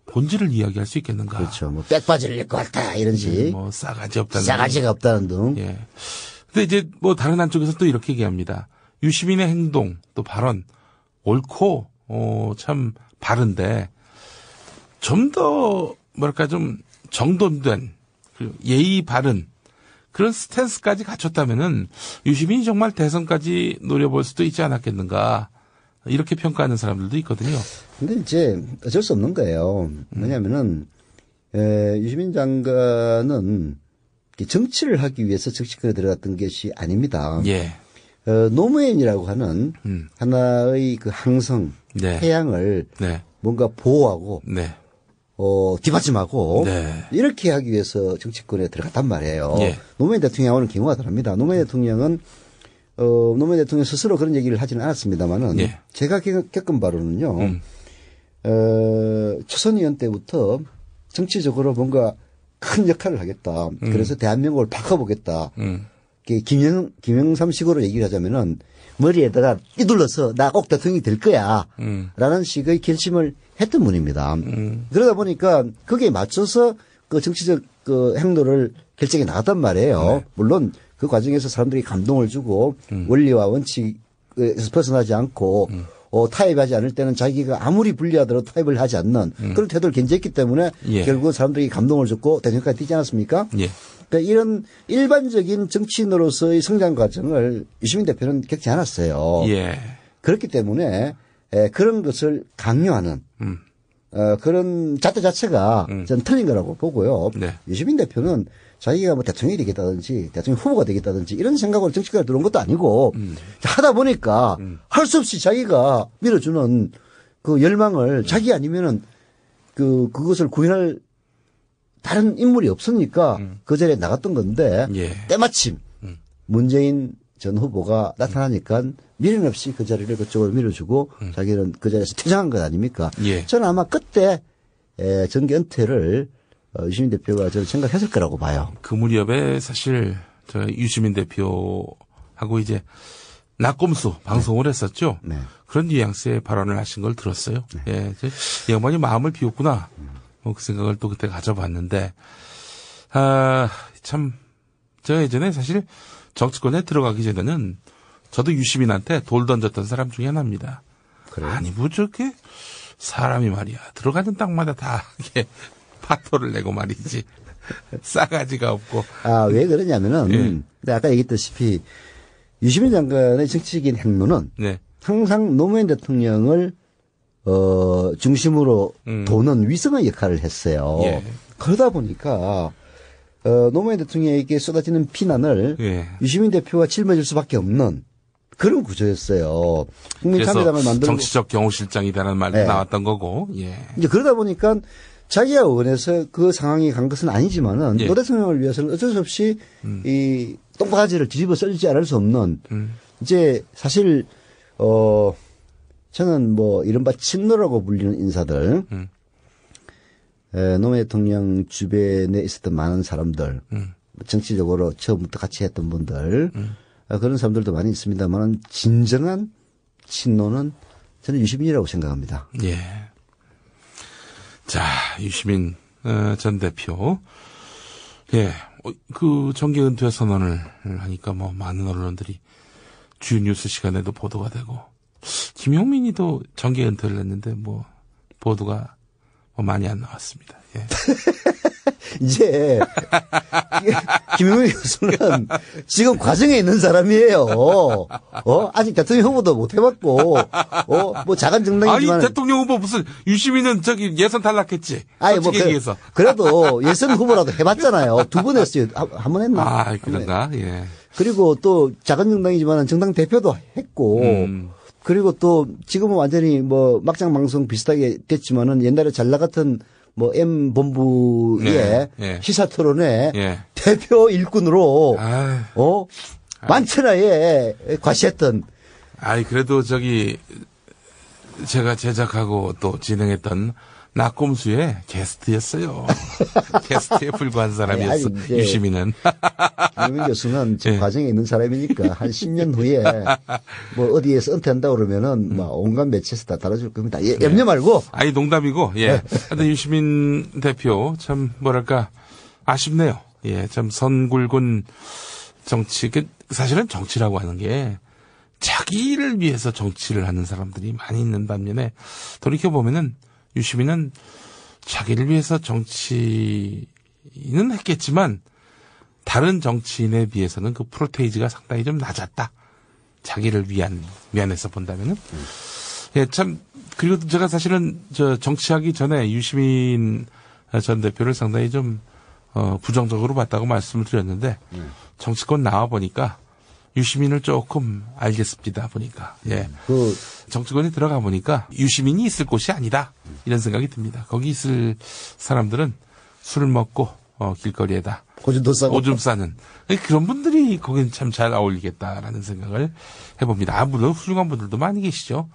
본질을 이야기할 수 있겠는가? 그렇죠. 뭐 백바지를 입고 왔다 이런지. 뭐 싸가지 없다는. 싸가지가 없다는 등. 근데 이제 뭐 다른 한쪽에서 또 이렇게 얘기합니다. 유시민의 행동 또 발언 옳고 참 바른데 좀 더 뭐랄까 좀 정돈된 예의 바른 그런 스탠스까지 갖췄다면은 유시민이 정말 대선까지 노려볼 수도 있지 않았겠는가 이렇게 평가하는 사람들도 있거든요. 근데 이제 어쩔 수 없는 거예요. 왜냐하면은 유시민 장관은 정치를 하기 위해서 정치권에 들어갔던 것이 아닙니다. 노무현이라고 하는 하나의 그 항성 태양을 뭔가 보호하고 뒷받침하고 이렇게 하기 위해서 정치권에 들어갔단 말이에요. 노무현 대통령하고는 경우가 다릅니다. 노무현 대통령은 노무현 대통령 스스로 그런 얘기를 하지는 않았습니다만은 제가 겪은 바로는요. 초선의원 때부터 정치적으로 뭔가 큰 역할을 하겠다. 그래서 대한민국을 바꿔보겠다. 김영삼식으로 얘기를 하자면은 머리에다가 띠둘러서 나 꼭 대통령이 될 거야. 라는 식의 결심을 했던 분입니다. 그러다 보니까 거기에 맞춰서 그 정치적 그 행로를 결정해 나갔단 말이에요. 물론 그 과정에서 사람들이 감동을 주고 원리와 원칙에서 벗어나지 않고 타협하지 않을 때는 자기가 아무리 불리하더라도 타협을 하지 않는 그런 태도를 견지했기 때문에 결국 사람들이 감동을 줬고 대통령까지 뛰지 않았습니까? 그러니까 이런 일반적인 정치인으로서의 성장 과정을 유시민 대표는 겪지 않았어요. 그렇기 때문에 그런 것을 강요하는 그런 잣대 자체가 저는 틀린 거라고 보고요. 유시민 대표는 자기가 뭐 대통령이 되겠다든지 대통령 후보가 되겠다든지 이런 생각으로 정치권에 들어온 것도 아니고 하다 보니까 할 수 없이 자기가 밀어주는 그 열망을 자기 아니면은 그것을 구현할 다른 인물이 없으니까 그 자리에 나갔던 건데 때마침 문재인 전 후보가 나타나니까 미련 없이 그 자리를 그쪽으로 밀어주고 자기는 그 자리에서 퇴장한 것 아닙니까? 저는 아마 그때 정계 은퇴를 유시민 대표가 저는 생각했을 거라고 봐요. 그 무렵에 사실 저 유시민 대표하고 이제 낙검수 방송을 했었죠. 그런 뉘앙스의 발언을 하신 걸 들었어요. 이 양반이 마음을 비웠구나. 그 생각을 또 그때 가져봤는데, 참, 제가 예전에 사실 정치권에 들어가기 전에는 저도 유시민한테 돌 던졌던 사람 중에 하나입니다. 그래요? 아니, 뭐 저렇게 사람이 말이야. 들어가는 땅마다 다 이렇게 파토를 내고 말이지. 싸가지가 없고. 왜 그러냐면은, 아까 얘기했다시피 유시민 장관의 정치적인 행로는 항상 노무현 대통령을 중심으로 도는 위성의 역할을 했어요. 그러다 보니까 노무현 대통령에게 쏟아지는 비난을 유시민 대표가 짊어질 수밖에 없는 그런 구조였어요. 국민참여당을 만들고 정치적 경호실장이라는 말도 네. 나왔던 거고. 예. 이제 그러다 보니까 자기가 원해서 그 상황이 간 것은 아니지만은 예. 노 대통령을 위해서는 어쩔 수 없이 이 똥바가지를 뒤집어 쓸지 않을 수 없는 이제 사실 저는 뭐 이른바 친노라고 불리는 인사들 노무현 대통령 주변에 있었던 많은 사람들 정치적으로 처음부터 같이 했던 분들 그런 사람들도 많이 있습니다만 진정한 친노는 저는 유시민이라고 생각합니다. 예. 자, 유시민 전 대표. 예. 그 정계 은퇴 선언을 하니까 뭐 많은 언론들이 주요 뉴스 시간에도 보도가 되고 김용민이도 정계 은퇴를 했는데 뭐 보도가 뭐 많이 안 나왔습니다. 예. 이제 김용민 교수는 지금 과정에 있는 사람이에요. 아직 대통령 후보도 못 해봤고, 뭐 작은 정당이지만. 아니 대통령 후보 무슨 유시민은 저기 예선 탈락했지. 아니 뭐 그래도 예선 후보라도 해봤잖아요. 2번 했어요. 한 번 했나? 아 그런가? 예. 그리고 또 작은 정당이지만 정당 대표도 했고. 그리고 또 지금은 완전히 뭐 막장 방송 비슷하게 됐지만은 옛날에 잘 나갔던 뭐 M 본부의 시사 토론회 대표 일꾼으로 만천하에 과시했던. 아이 그래도 저기 제가 제작하고 또 진행했던 낙곰수의 게스트였어요. 게스트에 불과한 사람이었어. 유시민은. 김용민 교수는 지금 과정에 있는 사람이니까 한 10년 후에 뭐 어디에서 은퇴한다고 그러면은 막 온갖 매체에서 다 달아줄 겁니다. 염려 말고. 아니 농담이고. 예. 근데 유시민 대표 참 뭐랄까 아쉽네요. 예. 참 선굴군 정치. 사실은 정치라고 하는 게 자기를 위해서 정치를 하는 사람들이 많이 있는 반면에 돌이켜보면은 유시민은 자기를 위해서 정치는 했겠지만 다른 정치인에 비해서는 그 프로테이지가 상당히 좀 낮았다. 자기를 위한 면에서 본다면은. 예, 참 그리고 제가 사실은 저 정치하기 전에 유시민 전 대표를 상당히 좀 부정적으로 봤다고 말씀을 드렸는데 정치권 나와 보니까 유시민을 조금 알겠습니다, 보니까. 예. 정치권에 들어가 보니까 유시민이 있을 곳이 아니다. 이런 생각이 듭니다. 거기 있을 사람들은 술을 먹고, 길거리에다. 오줌 싸는. 그런 분들이 거긴 참 잘 어울리겠다라는 생각을 해봅니다. 물론 훌륭한 분들도 많이 계시죠.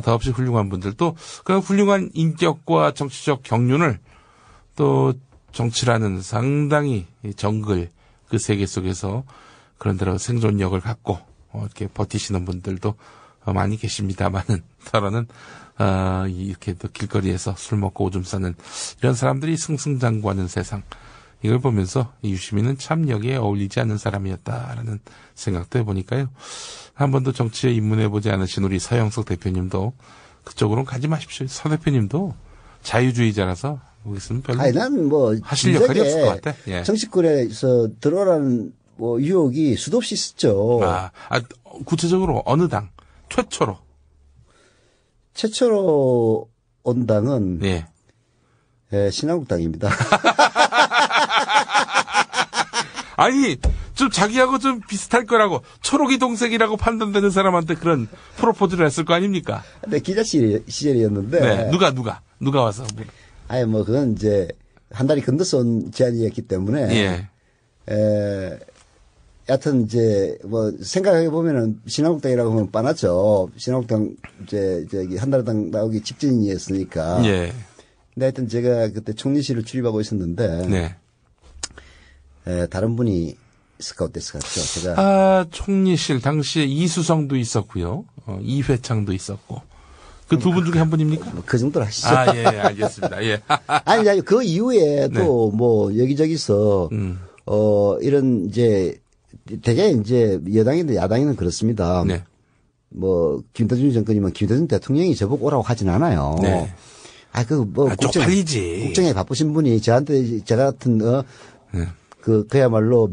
더없이 훌륭한 분들도 그런 훌륭한 인격과 정치적 경륜을 또 정치라는 상당히 정글 그 세계 속에서 그런대로 생존력을 갖고 이렇게 버티시는 분들도 많이 계십니다만은 더러는 이렇게 또 길거리에서 술 먹고 오줌 싸는 이런 사람들이 승승장구하는 세상 이걸 보면서 유시민은 참 여기에 어울리지 않는 사람이었다라는 생각도 해보니까요. 한 번도 정치에 입문해보지 않으신 우리 서영석 대표님도 그쪽으로는 가지 마십시오. 서 대표님도 자유주의자라서 거기서는 별로 난 뭐 하실 역할이 없을 것 같아. 예. 정치권에서 들어오라는 뭐 유혹이 수도 없이 있었죠. 구체적으로 어느 당 최초로 온 당은 신한국당입니다. 아니 좀 자기하고 좀 비슷할 거라고 초록이 동생이라고 판단되는 사람한테 그런 프로포즈를 했을 거 아닙니까? 네, 기자 시절이었는데. 네, 누가 와서? 아니 뭐 그건 이제 한 달이 건너서 온 제안이었기 때문에. 여하튼 이제 뭐 생각해 보면은 신한국당이라고 하면 뻔하죠. 신한국당 이제 저기 한나라당 나오기 직전이었으니까. 근데 하여튼 제가 그때 총리실을 출입하고 있었는데. 다른 분이 스카우트에서 갔죠. 제가. 총리실 당시에 이수성도 있었고요. 이회창도 있었고. 그 두 분 중에 한 분입니까? 그 정도로 하시죠. 예, 알겠습니다. 예. 아니, 그 이후에 또 뭐 여기저기서 이런 이제 되게 이제 여당이든 야당이든 그렇습니다. 뭐 김대중 정권이면 김대중 대통령이 저보고 오라고 하진 않아요. 쪽팔리지. 국정에 바쁘신 분이 저한테 저 같은 그야말로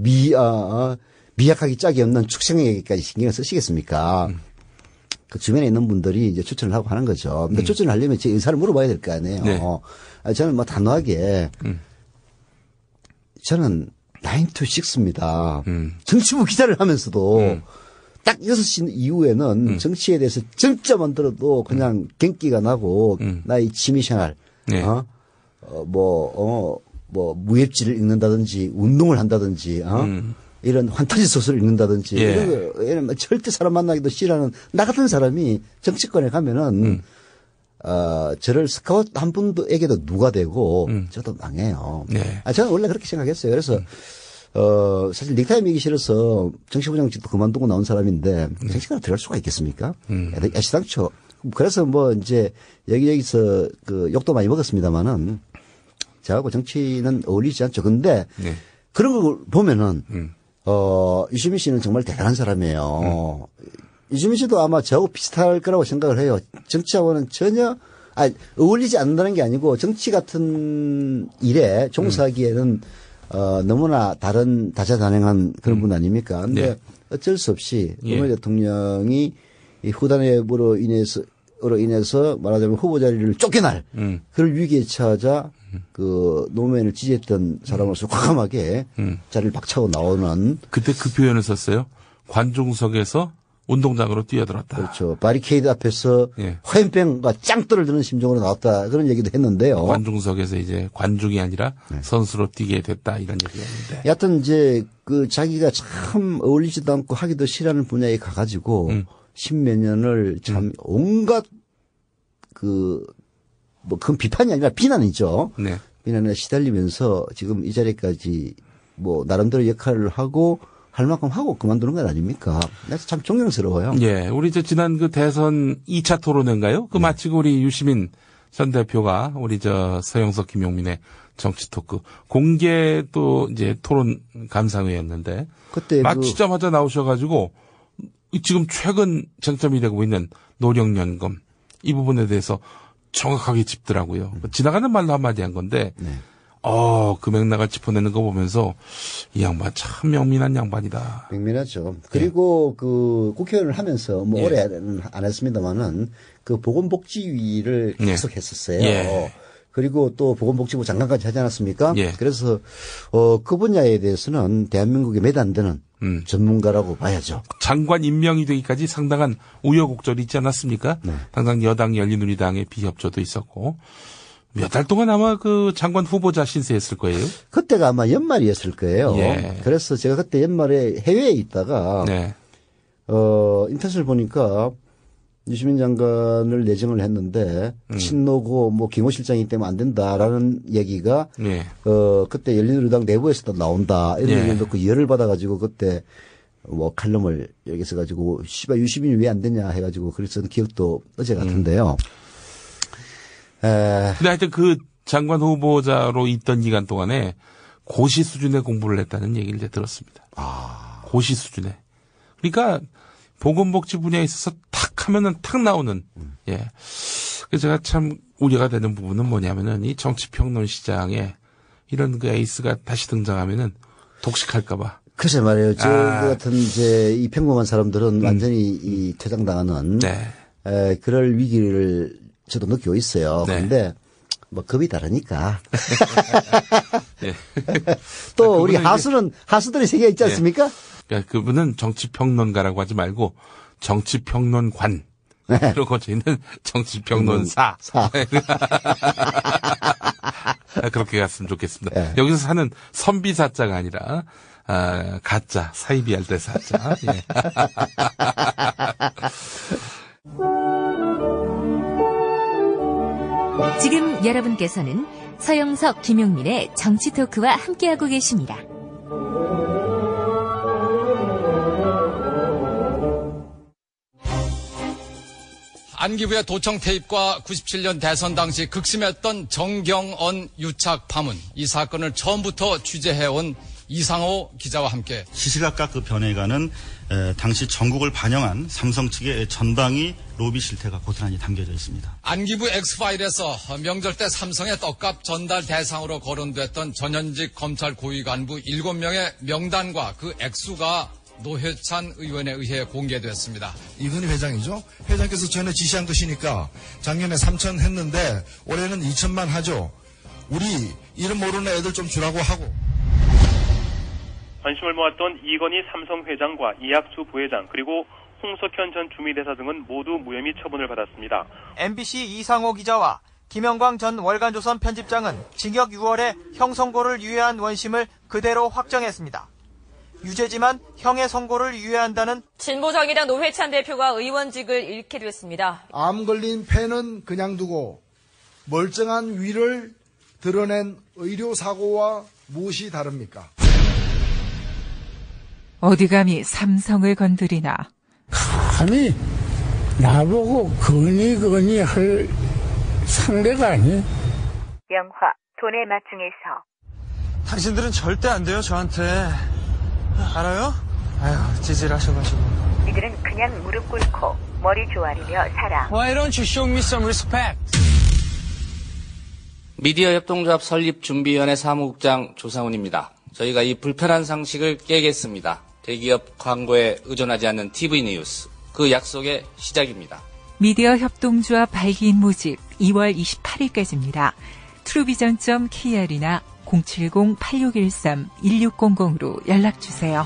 미약하기 짝이 없는 축생에게까지 신경을 쓰시겠습니까? 그 주변에 있는 분들이 이제 추천을 하고 하는 거죠. 근데 추천을 하려면 제 의사를 물어봐야 될 거 아니에요. 저는 뭐 단호하게 저는 9 to 6입니다. 정치부 기자를 하면서도 딱 6시 이후에는 정치에 대해서 정점만 들어도 그냥 갱기가 나고 나의 취미생활, 네. 무협지를 읽는다든지 운동을 한다든지, 이런 환타지 소설을 읽는다든지, 이런 거 절대 사람 만나기도 싫어하는 나 같은 사람이 정치권에 가면은, 저를 스카우트 한 분에게도 누가 되고, 저도 망해요. 네. 저는 원래 그렇게 생각했어요. 그래서, 사실 넥타이 매기 싫어서 정치부장직도 그만두고 나온 사람인데, 정치권에 들어갈 수가 있겠습니까? 애시당초. 그래서 뭐 이제 여기저기서 그 욕도 많이 먹었습니다만은, 저하고 정치는 어울리지 않죠. 근데, 그런 걸 보면은, 유시민 씨는 정말 대단한 사람이에요. 유시민 씨도 아마 저하고 비슷할 거라고 생각을 해요. 정치하고는 전혀, 어울리지 않는다는 게 아니고 정치 같은 일에 종사하기에는 너무나 다른 다재다능한 그런 분 아닙니까? 근데 어쩔 수 없이 노무현 대통령이 이 후단협으로 인해서 말하자면 후보 자리를 쫓겨날 그럴 위기에 처하자 그 노무현을 지지했던 사람으로서 과감하게 자리를 박차고 나오는. 그때 그 표현을 썼어요. 관중석에서 운동장으로 뛰어들었다. 그렇죠. 바리케이드 앞에서 화염병과 짱돌을 드는 심정으로 나왔다. 그런 얘기도 했는데요. 관중석에서 이제 관중이 아니라 선수로 뛰게 됐다. 이런 얘기였는데. 여하튼 이제 그 자기가 참 어울리지도 않고 하기도 싫어하는 분야에 가가지고 십몇 년을 참 온갖 그건 비판이 아니라 비난이죠. 비난에 시달리면서 지금 이 자리까지 뭐 나름대로 역할을 하고 할 만큼 하고 그만두는 건 아닙니까? 그래서 참 존경스러워요. 예. 우리 지난 그 대선 2차 토론회인가요? 그 마치고 우리 유시민 전 대표가 우리 서영석 김용민의 정치 토크 공개 또 이제 토론 감상회였는데 그때 마치자마자 나오셔가지고 지금 최근 쟁점이 되고 있는 노령연금 이 부분에 대해서 정확하게 짚더라고요. 지나가는 말로 한마디 한 건데 그 맥락을 짚어내는 거 보면서 이 양반 참 명민한 양반이다. 명민하죠. 그리고 그 국회의원을 하면서 뭐 올해는 안 했습니다만은 그 보건복지위를 계속 했었어요. 그리고 또 보건복지부 장관까지 하지 않았습니까? 그래서 그 분야에 대해서는 대한민국에 몇 안 되는 전문가라고 봐야죠. 장관 임명이 되기까지 상당한 우여곡절이 있지 않았습니까? 당장 여당 열린우리당의 비협조도 있었고 몇 달 동안 아마 그 장관 후보자 신세했을 거예요. 그때가 아마 연말이었을 거예요. 그래서 제가 그때 연말에 해외에 있다가 인터넷을 보니까 유시민 장관을 내정을 했는데 친노고 뭐 김호 실장이기 때문에 안 된다라는 얘기가 그때 열린우리당 내부에서도 나온다 이런 얘기를 듣고 열을 받아가지고 그때 뭐 칼럼을 여기 써가지고 유시민이 왜 안 되냐 해가지고 그랬던 기억도 어제 같은데요. 근데 하여튼 그 장관 후보자로 있던 기간 동안에 고시 수준의 공부를 했다는 얘기를 이제 들었습니다. 고시 수준에. 그러니까 보건복지 분야에 있어서 탁 하면은 탁 나오는. 그래서 제가 참 우려가 되는 부분은 뭐냐면은 이 정치평론 시장에 이런 그 에이스가 다시 등장하면은 독식할까봐. 글쎄 말이에요. 저 같은 이제 이 평범한 사람들은 완전히 이 퇴장당하는 그럴 위기를 저도 느끼고 있어요. 그런데 뭐 급이 다르니까. 또 우리 하수들이 세계가 있지 않습니까? 그러니까 그분은 정치평론가라고 하지 말고 정치평론관. 그리고 저희는 정치평론사. 그렇게 갔으면 좋겠습니다. 여기서 사는 선비사자가 아니라 가짜 사이비할 때 사자. 지금 여러분께서는 서영석, 김용민의 정치 토크와 함께하고 계십니다. 안기부의 도청 테이프과 97년 대선 당시 극심했던 정경언 유착 파문, 이 사건을 처음부터 취재해온 이상호 기자와 함께 시시각각 그 변해가는 당시 전국을 반영한 삼성 측의 전방위 로비 실태가 고스란히 담겨져 있습니다. 안기부 X파일에서 명절 때 삼성의 떡값 전달 대상으로 거론됐던 전현직 검찰 고위 간부 7명의 명단과 그 액수가 노회찬 의원에 의해 공개됐습니다. 이건희 회장이죠. 회장께서 전에 지시한 것이니까 작년에 3천 했는데 올해는 2천만 하죠. 우리 이름 모르는 애들 좀 주라고 하고. 관심을 모았던 이건희 삼성 회장과 이학수 부회장 그리고 홍석현 전 주미대사 등은 모두 무혐의 처분을 받았습니다. MBC 이상호 기자와 김영광 전 월간조선 편집장은 징역 6월에 형 선고를 유예한 원심을 그대로 확정했습니다. 유죄지만 형의 선고를 유예한다는 진보정의당 노회찬 대표가 의원직을 잃게 됐습니다. 암 걸린 폐는 그냥 두고 멀쩡한 위를 드러낸 의료사고와 무엇이 다릅니까? 어디 감히 삼성을 건드리나. 감히 나보고 거니 할 상대가 아니. 영화 돈의 맛중에서 당신들은 절대 안 돼요, 저한테. 알아요? 아휴, 찌질하셔가지고. 이들은 그냥 무릎 꿇고 머리 조아리며 살아. Why don't you show me some respect? 미디어 협동조합 설립준비위원회 사무국장 조상훈입니다. 저희가 이 불편한 상식을 깨겠습니다. 대기업 광고에 의존하지 않는 TV 뉴스. 그 약속의 시작입니다. 미디어 협동조합 발기인 모집 2월 28일까지입니다. 트루비전.kr이나 070-8613-1600으로 연락주세요.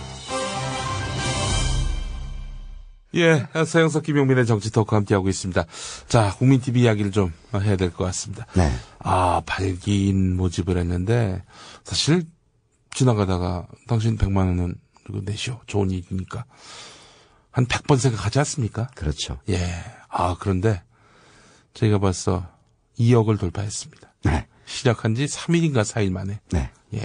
예, 서영석 김용민의 정치 토크 함께하고 있습니다. 자, 국민TV 이야기를 좀 해야 될 것 같습니다. 네. 발기인 모집을 했는데, 사실, 지나가다가, 당신 100만 원은 내시오. 좋은 일이니까. 한 100번 생각하지 않습니까? 그렇죠. 예. 그런데, 저희가 벌써 2억을 돌파했습니다. 네. 시작한 지 3일인가 4일 만에. 네. 예.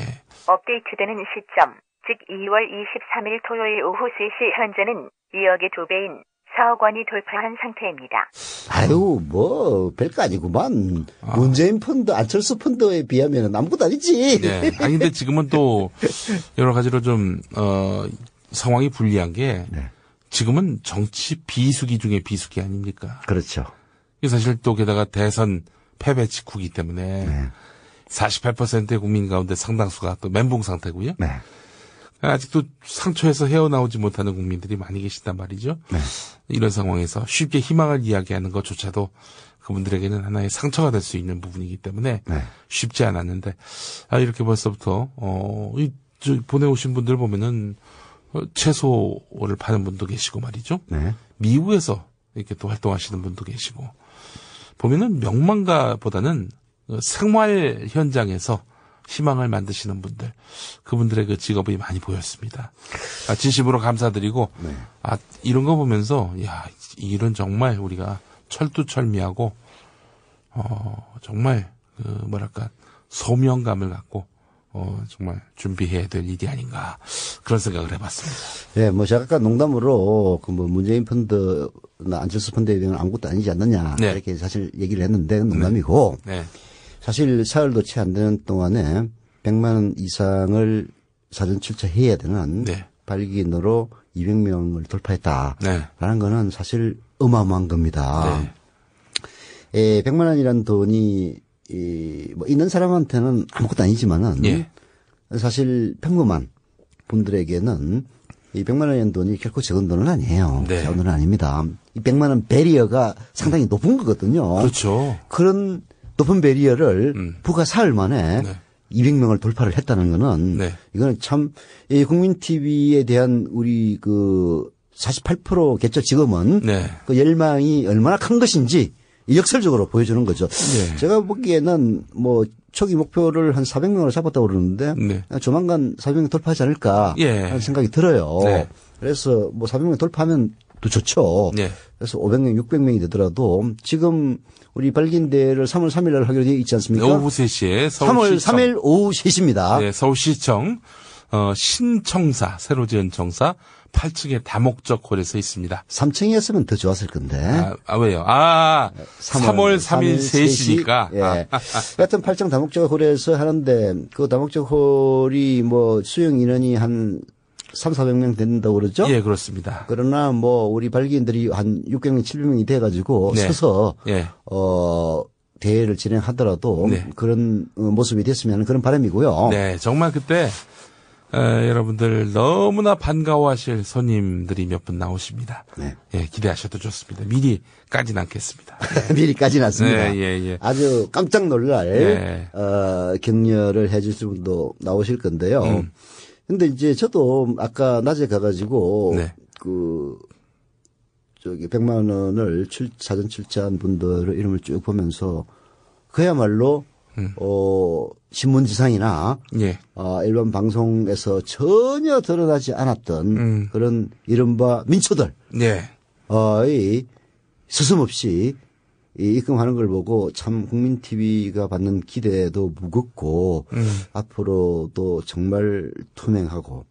업데이트되는 시점, 즉 2월 23일 토요일 오후 3시 현재는 2억의 2배인 4억 원이 돌파한 상태입니다. 아유, 별거 아니구만. 문재인 펀드, 안철수 펀드에 비하면 아무것도 아니지. 네. 근데 지금은 또, 여러 가지로 좀, 상황이 불리한 게, 네. 지금은 정치 비수기 중에 비수기 아닙니까? 그렇죠. 사실 또 게다가 대선 패배 직후기 때문에, 네. 48%의 국민 가운데 상당수가 또 멘붕 상태고요. 네. 아직도 상처에서 헤어나오지 못하는 국민들이 많이 계시단 말이죠. 네. 이런 상황에서 쉽게 희망을 이야기하는 것조차도 그분들에게는 하나의 상처가 될 수 있는 부분이기 때문에 네. 쉽지 않았는데, 이렇게 벌써부터, 보내오신 분들 보면은, 채소를 파는 분도 계시고 말이죠. 네. 미국에서 이렇게 또 활동하시는 분도 계시고, 보면은 명망가보다는 생활 현장에서 희망을 만드시는 분들, 그분들의 그 직업이 많이 보였습니다. 진심으로 감사드리고, 네. 이런 거 보면서, 이 일은 정말 우리가 철두철미하고, 정말, 소명감을 갖고, 정말 준비해야 될 일이 아닌가, 그런 생각을 해봤습니다. 예, 제가 아까 농담으로, 문재인 펀드나 안철수 펀드에 대한 아무것도 아니지 않느냐, 네. 이렇게 사실 얘기를 했는데, 농담이고, 네. 사실 사흘도 채 안 되는 동안에 100만 원 이상을 사전 출처해야 되는 네. 발기인으로 200명을 돌파했다라는 네. 거는 사실 어마어마한 겁니다. 네. 100만 원이라는 돈이 있는 사람한테는 아무것도 아니지만은 예. 사실 평범한 분들에게는 이 100만 원이라는 돈이 결코 적은 돈은 아니에요. 네. 적은 돈은 아닙니다. 이 100만 원 배리어가 상당히 높은 거거든요. 그렇죠. 그런 높은 배리어를 불과 사흘 만에 200명을 돌파를 했다는 거는 이거는 참 국민 TV에 대한 우리 48% 개최 직업은 그 열망이 얼마나 큰 것인지 역설적으로 보여주는 거죠. 제가 보기에는 초기 목표를 한 400명으로 잡았다고 그러는데 조만간 400명 돌파하지 않을까 하는 생각이 들어요. 그래서 400명 돌파하면 또 좋죠. 그래서 500명, 600명이 되더라도 지금 우리 발기인대를 3월 3일 날 하기로 되어 있지 않습니까? 오후 3시에 3월 3일 오후 3시입니다. 네, 서울시청 신청사, 새로 지은 청사 8층의 다목적 홀에서 있습니다. 3층이었으면 더 좋았을 건데. 왜요? 3월 3일 3시니까. 예. 하여튼 8층 다목적 홀에서 하는데 그 다목적 홀이 수용 인원이 한 300~400명 된다고 그러죠? 예, 그렇습니다. 그러나 우리 발기인들이 한 600명, 700명이 돼가지고 서서 대회를 진행하더라도 그런 모습이 됐으면 하는 그런 바람이고요. 네, 정말 그때 여러분들 너무나 반가워하실 손님들이 몇 분 나오십니다. 예, 기대하셔도 좋습니다. 미리 까진 않겠습니다. 미리 까진 않습니다. 예. 아주 깜짝 놀랄 격려를 해주실 분도 나오실 건데요. 근데 이제 저도 아까 낮에 가가지고 네. 100만 원을 사전 출자한 분들의 이름을 쭉 보면서 그야말로 신문지상이나 예. 일반 방송에서 전혀 드러나지 않았던 그런 이른바 민초들 예. 이 서슴없이 입금하는 걸 보고 참 국민 TV가 받는 기대도 무겁고 앞으로도 정말 투명하고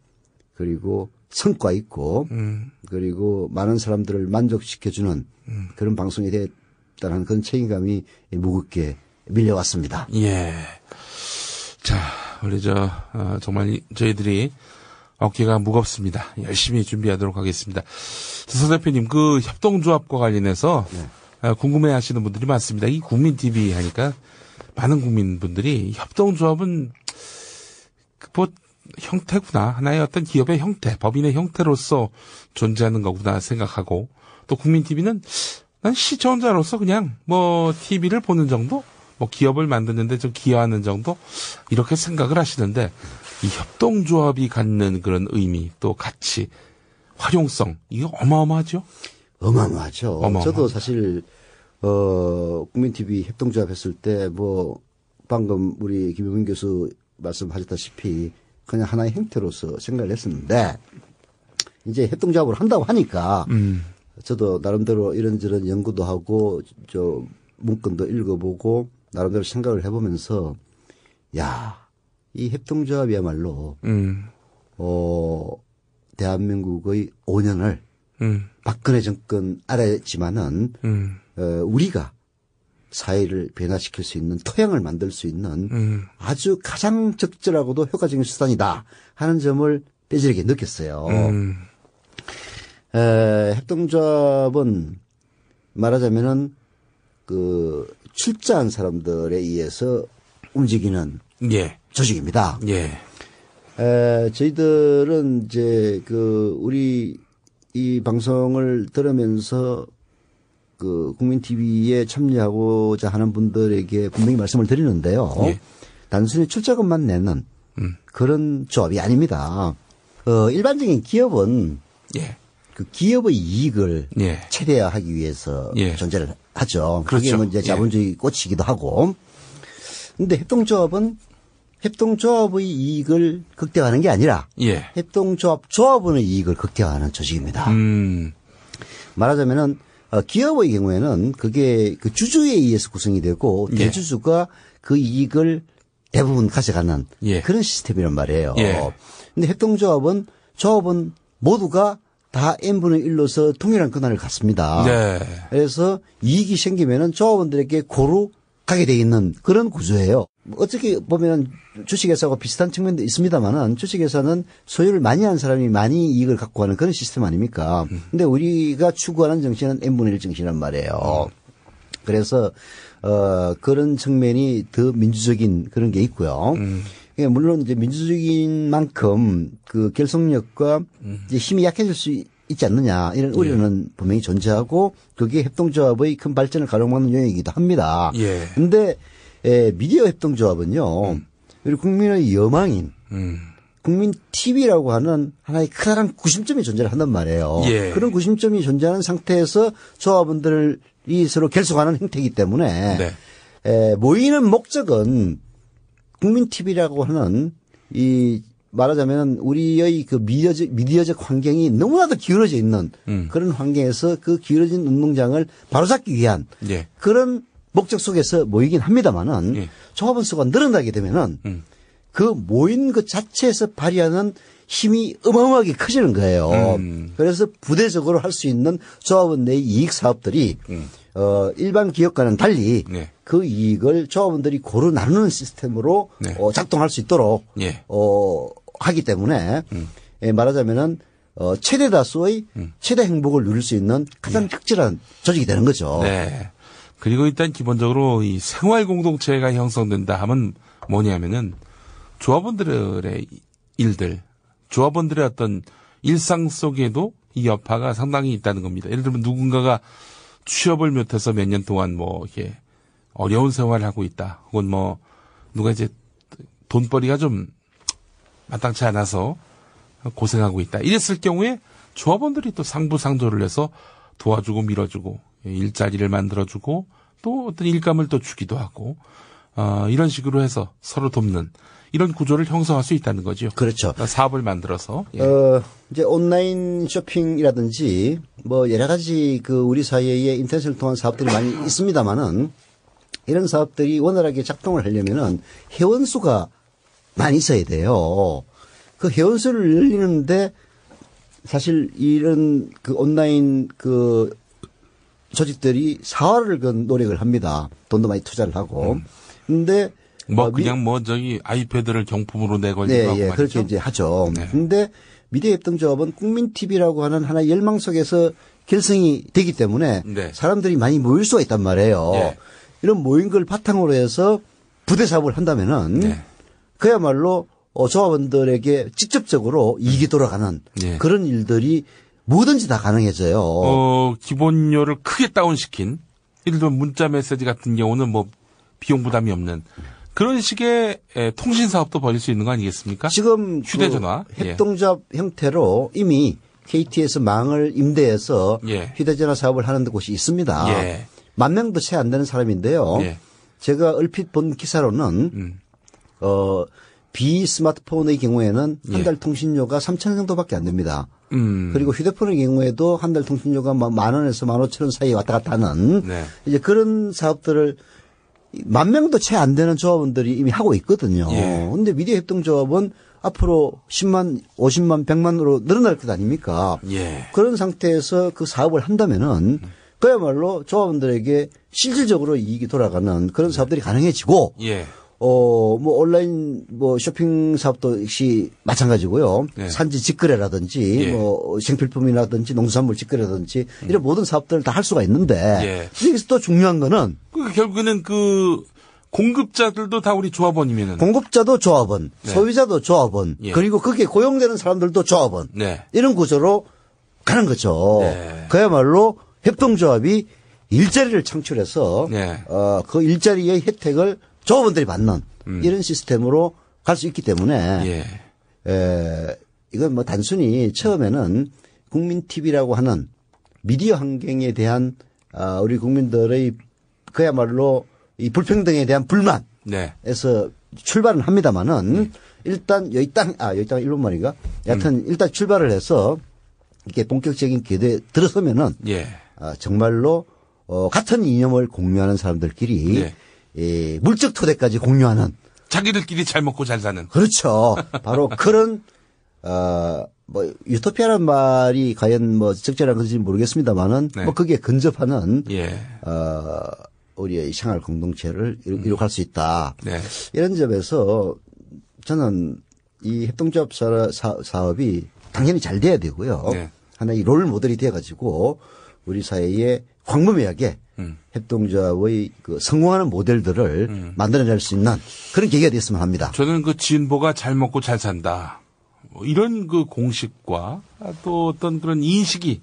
그리고 성과 있고 그리고 많은 사람들을 만족시켜주는 그런 방송이 됐다는 그런 책임감이 무겁게 밀려왔습니다. 예. 자, 우리 정말 저희들이 어깨가 무겁습니다. 열심히 준비하도록 하겠습니다. 서 대표님, 그 협동조합과 관련해서 궁금해 하시는 분들이 많습니다. 이 국민TV 하니까 많은 국민분들이 협동조합은 뭐 형태구나. 하나의 어떤 기업의 형태, 법인의 형태로서 존재하는 거구나 생각하고 또 국민TV는 난 시청자로서 그냥 뭐 TV를 보는 정도? 뭐 기업을 만드는데 좀 기여하는 정도? 이렇게 생각을 하시는데 이 협동조합이 갖는 그런 의미 또 가치, 활용성 이거 어마어마하죠? 어마어마하죠. 저도 사실 국민TV 협동조합 했을 때 뭐 방금 우리 김용민 교수 말씀하셨다시피 그냥 하나의 형태로서 생각을 했었는데 이제 협동조합을 한다고 하니까 저도 나름대로 이런저런 연구도 하고 문건도 읽어보고 나름대로 생각을 해보면서 이 협동조합이야말로 대한민국의 5년을 박근혜 정권 아래지만은 우리가 사회를 변화시킬 수 있는 토양을 만들 수 있는 아주 가장 적절하고도 효과적인 수단이다 하는 점을 뼈저리게 느꼈어요. 협동조합은 말하자면은 출자한 사람들에 의해서 움직이는 조직입니다. 저희들은 이제 우리 이 방송을 들으면서 국민TV에 참여하고자 하는 분들에게 분명히 말씀을 드리는데요. 단순히 출자금만 내는 그런 조합이 아닙니다. 일반적인 기업은 그 기업의 이익을 최대화하기 위해서 존재를 하죠. 그게 그렇죠. 뭐 이제 자본주의 꽃이기도 하고. 근데 협동조합은 협동조합의 이익을 극대화하는 게 아니라 조합원의 이익을 극대화하는 조직입니다. 말하자면은 기업의 경우에는 그게 그 주주에 의해서 구성이 되고 대주주가 그 이익을 대부분 가져가는 그런 시스템이란 말이에요. 근데 협동조합은 조합원 모두가 다 n분의 1로서 동일한 권한을 갖습니다. 그래서 이익이 생기면은 조합원들에게 고루 가게 돼 있는 그런 구조예요. 어떻게 보면 주식회사하고 비슷한 측면도 있습니다만은 주식회사는 소유를 많이 한 사람이 많이 이익을 갖고 가는 그런 시스템 아닙니까? 근데 우리가 추구하는 정신은 n분의 1 정신이란 말이에요. 그래서 그런 측면이 더 민주적인 그런 게 있고요. 물론 이제 민주적인 만큼 그 결속력과 이제 힘이 약해질 수 있지 않느냐 이런 우려는 분명히 존재하고 그게 협동조합의 큰 발전을 가로막는 요인이기도 합니다. 그런데 미디어 협동조합은요, 우리 국민의 여망인 국민 TV라고 하는 하나의 커다란 구심점이 존재를 한단 말이에요. 그런 구심점이 존재하는 상태에서 조합원들이 서로 결속하는 형태이기 때문에 모이는 목적은 국민 TV라고 하는 이 말하자면 우리의 그 미디어적 환경이 너무나도 기울어져 있는 그런 환경에서 그 기울어진 운동장을 바로잡기 위한 그런 목적 속에서 모이긴 합니다만은 조합원 수가 늘어나게 되면은 그 모인 것 자체에서 발휘하는 힘이 어마어마하게 커지는 거예요. 그래서 부대적으로 할 수 있는 조합원 내의 이익 사업들이 일반 기업과는 달리 그 이익을 조합원들이 고루 나누는 시스템으로 작동할 수 있도록 하기 때문에 말하자면은 최대 다수의 최대 행복을 누릴 수 있는 가장 적절한 조직이 되는 거죠. 그리고 일단 기본적으로 이 생활 공동체가 형성된다 하면 뭐냐면은 조합원들의 일들, 조합원들의 어떤 일상 속에도 이 여파가 상당히 있다는 겁니다. 예를 들면 누군가가 취업을 못해서 몇 년 동안 뭐 이렇게 어려운 생활을 하고 있다. 혹은 뭐 누가 이제 돈벌이가 좀 마땅치 않아서 고생하고 있다. 이랬을 경우에 조합원들이 또 상부상조를 해서 도와주고 밀어주고 일자리를 만들어주고 또 어떤 일감을 또 주기도 하고 이런 식으로 해서 서로 돕는 이런 구조를 형성할 수 있다는 거죠. 그렇죠. 사업을 만들어서. 예. 이제 온라인 쇼핑이라든지 뭐 여러 가지 그 우리 사회에 인터넷을 통한 사업들이 많이 있습니다만은 이런 사업들이 원활하게 작동을 하려면은 회원수가 많이 있어야 돼요. 그 회원수를 늘리는데 사실 이런 그 온라인 그 조직들이 사활을 건 노력을 합니다. 돈도 많이 투자를 하고. 근데 뭐 그냥 뭐 저기 아이패드를 경품으로 내걸고 네, 하고 예, 말이죠. 그렇게 이제 하죠. 네. 근데 미디어협동조합은 국민TV라고 하는 하나의 열망 속에서 결성이 되기 때문에 네. 사람들이 많이 모일 수가 있단 말이에요. 네. 이런 모인 걸 바탕으로 해서 부대 사업을 한다면은 네. 그야말로 조합원들에게 직접적으로 이익이 돌아가는 네. 그런 일들이 뭐든지 다 가능해져요. 기본료를 크게 다운시킨 예를 들면 문자 메시지 같은 경우는 뭐 비용 부담이 없는 그런 식의 통신 사업도 벌일 수 있는 거 아니겠습니까? 지금 휴대전화 그 협동조합 형태로 이미 KT에서 망을 임대해서 휴대전화 사업을 하는 곳이 있습니다. 10,000명도 채 안 되는 사람인데요. 제가 얼핏 본 기사로는 비스마트폰의 경우에는 한 달 통신료가 3,000원 정도밖에 안 됩니다. 그리고 휴대폰의 경우에도 한 달 통신료가 10,000원에서 15,000원 사이에 왔다 갔다 하는 이제 그런 사업들을 10,000명도 채 안 되는 조합원들이 이미 하고 있거든요. 그런데 미디어협동조합은 앞으로 10만, 50만, 100만으로 늘어날 것 아닙니까? 그런 상태에서 그 사업을 한다면은 그야말로 조합원들에게 실질적으로 이익이 돌아가는 그런 사업들이 가능해지고 뭐 온라인 뭐 쇼핑 사업도 역시 마찬가지고요. 산지 직거래라든지 뭐 생필품이라든지 농수산물 직거래라든지 이런 모든 사업들을 다 할 수가 있는데 여기서 또 중요한 거는 결국에는 그 공급자들도 다 우리 조합원이면은 공급자도 조합원, 소비자도 조합원, 그리고 거기에 고용되는 사람들도 조합원 이런 구조로 가는 거죠. 그야말로 협동조합이 일자리를 창출해서 그 일자리의 혜택을 조합원들이 받는 이런 시스템으로 갈 수 있기 때문에 이건 뭐 단순히 처음에는 국민TV라고 하는 미디어 환경에 대한 우리 국민들의 그야말로 이 불평등에 대한 불만에서 출발은 합니다만은 일단 여기 땅 일본말인가? 여하튼 일단 출발을 해서 이렇게 본격적인 궤도에 들어서면은 정말로 같은 이념을 공유하는 사람들끼리 물적 토대까지 공유하는 자기들끼리 잘 먹고 잘 사는 그렇죠. 바로 그런 뭐 유토피아라는 말이 과연 뭐 적절한 건지 모르겠습니다만은 뭐 거기에 근접하는 우리의 생활 공동체를 이룩할 수 있다. 이런 점에서 저는 이 협동조합 사업이 당연히 잘 돼야 되고요. 하나의 롤 모델이 돼가지고 우리 사회에 광범위하게 협동조합의 그 성공하는 모델들을 만들어낼 수 있는 그런 계기가 됐으면 합니다. 저는 그 진보가 잘 먹고 잘 산다. 이런 그 공식과 또 어떤 그런 인식이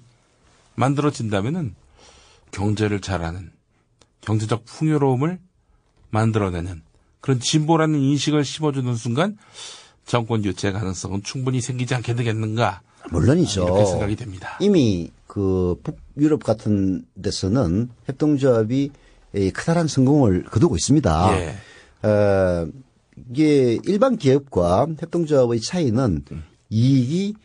만들어진다면은 경제를 잘하는 경제적 풍요로움을 만들어내는 그런 진보라는 인식을 심어주는 순간 정권 교체 가능성은 충분히 생기지 않게 되겠는가? 물론이죠. 이렇게 생각이 됩니다. 이미 그 북유럽 같은 데서는 협동조합이 커다란 성공을 거두고 있습니다. 이게 일반 기업과 협동조합의 차이는 이익이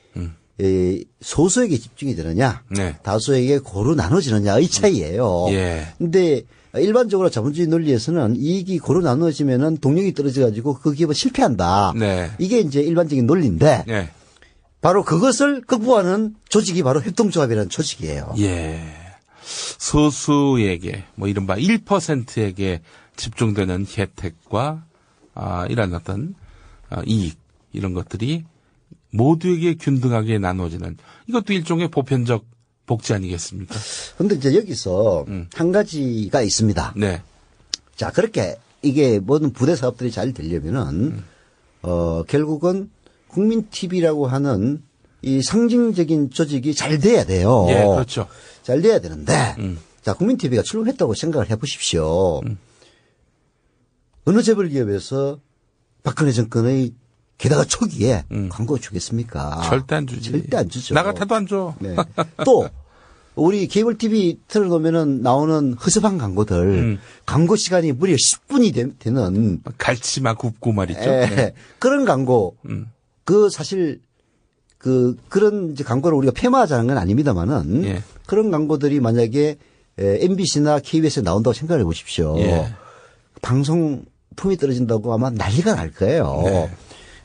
소수에게 집중이 되느냐, 다수에게 고루 나눠지느냐의 차이예요. 근데 일반적으로 자본주의 논리에서는 이익이 고루 나눠지면은 동력이 떨어져가지고 그 기업은 실패한다. 이게 이제 일반적인 논리인데 바로 그것을 극복하는 조직이 바로 협동조합이라는 조직이에요. 소수에게 뭐 이른바 1%에게 집중되는 혜택과 이런 어떤 이익 이런 것들이 모두에게 균등하게 나눠지는 이것도 일종의 보편적 복지 아니겠습니까? 그런데 이제 여기서 한 가지가 있습니다. 자, 그렇게 이게 모든 부대 사업들이 잘 되려면은 결국은 국민TV라고 하는 이 상징적인 조직이 잘 돼야 돼요. 그렇죠. 잘 돼야 되는데 자, 국민TV가 출범했다고 생각을 해보십시오. 어느 재벌기업에서 박근혜 정권의 게다가 초기에 광고 주겠습니까? 절대 안 주지. 절대 안 주죠. 나 같아도 안 줘. 네. 또 우리 케이블 TV 틀어놓으면은 나오는 허접한 광고들 광고 시간이 무려 10분이 되는 갈치만 굽고 말이죠. 네. 그런 광고 그 사실 그런 이제 광고를 우리가 폐마하자는 건 아닙니다만은 예. 그런 광고들이 만약에 MBC나 KBS에 나온다고 생각해 보십시오. 예. 방송 품이 떨어진다고 아마 난리가 날 거예요. 네.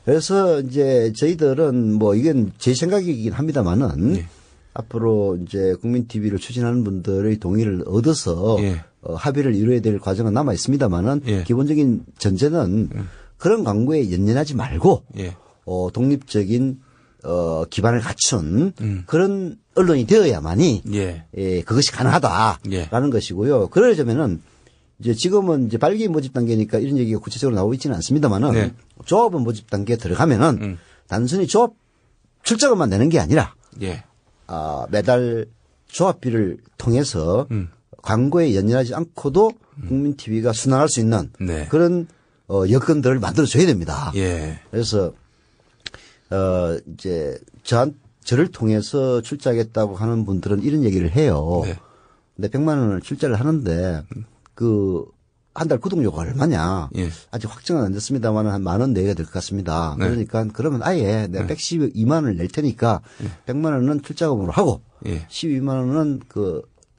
그래서 이제 저희들은 뭐 이건 제 생각이긴 합니다만은 예. 앞으로 이제 국민 TV를 추진하는 분들의 동의를 얻어서 예. 합의를 이루어야 될 과정은 남아 있습니다만은 예. 기본적인 전제는 그런 광고에 연연하지 말고 예. 독립적인 기반을 갖춘 그런 언론이 되어야만이 예. 그것이 가능하다라는 것이고요. 그러려면은 이제 지금은 이제 발기 모집 단계니까 이런 얘기가 구체적으로 나오고 있지는 않습니다만은 네. 조합원 모집 단계에 들어가면은 단순히 조합 출자금만 내는 게 아니라 예. 매달 조합비를 통해서 광고에 연연하지 않고도 국민 TV가 순항할 수 있는 네. 그런 여건들을 만들어 줘야 됩니다. 예. 그래서 이제 저를 통해서 출자하겠다고 하는 분들은 이런 얘기를 해요. 네. 근데 100만 원을 출자를 하는데 한 달 구독료가 얼마냐. 예. 아직 확정은 안 됐습니다만 한 10,000원 내야 될 것 같습니다. 네. 그러니까 그러면 아예 내가 112만 원을 낼 테니까 100만 원은 출자금으로 하고 12만 원은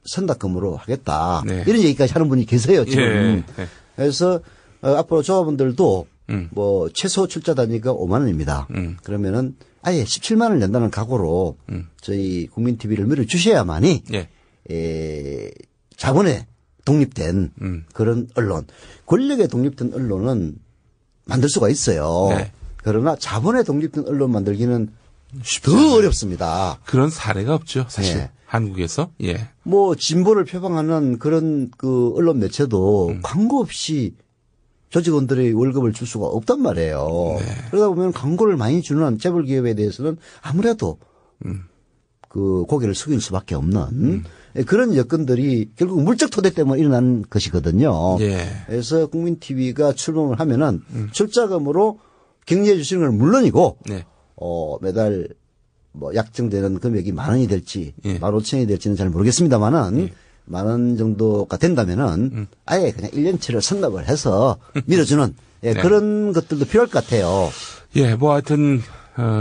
선납금으로 하겠다. 네. 이런 얘기까지 하는 분이 계세요, 지금. 예. 그래서 앞으로 조합원들도 뭐 최소 출자 단위가 5만 원입니다. 그러면은 아예 17만 원을 낸다는 각오로 저희 국민 TV를 밀어주셔야만이 자본에 독립된 그런 언론, 권력에 독립된 언론은 만들 수가 있어요. 네. 그러나 자본에 독립된 언론 만들기는 더 어렵습니다. 그런 사례가 없죠, 사실. 네. 한국에서. 예. 뭐 진보를 표방하는 그런 언론 매체도 광고 없이 조직원들의 월급을 줄 수가 없단 말이에요. 네. 그러다 보면 광고를 많이 주는 재벌 기업에 대해서는 아무래도 고개를 숙일 수밖에 없는 그런 여건들이 결국 물적 토대 때문에 일어난 것이거든요. 예. 그래서 국민 TV가 출범을 하면은 출자금으로 격려해 주시는 건 물론이고 네. 매달 뭐 약정되는 금액이 10,000원이 될지 15,000원이 될지는 잘 모르겠습니다만은 10,000원 정도가 된다면은 아예 그냥 1년치를 선납을 해서 밀어주는 네. 그런 것들도 필요할 것 같아요. 예, 뭐 하여튼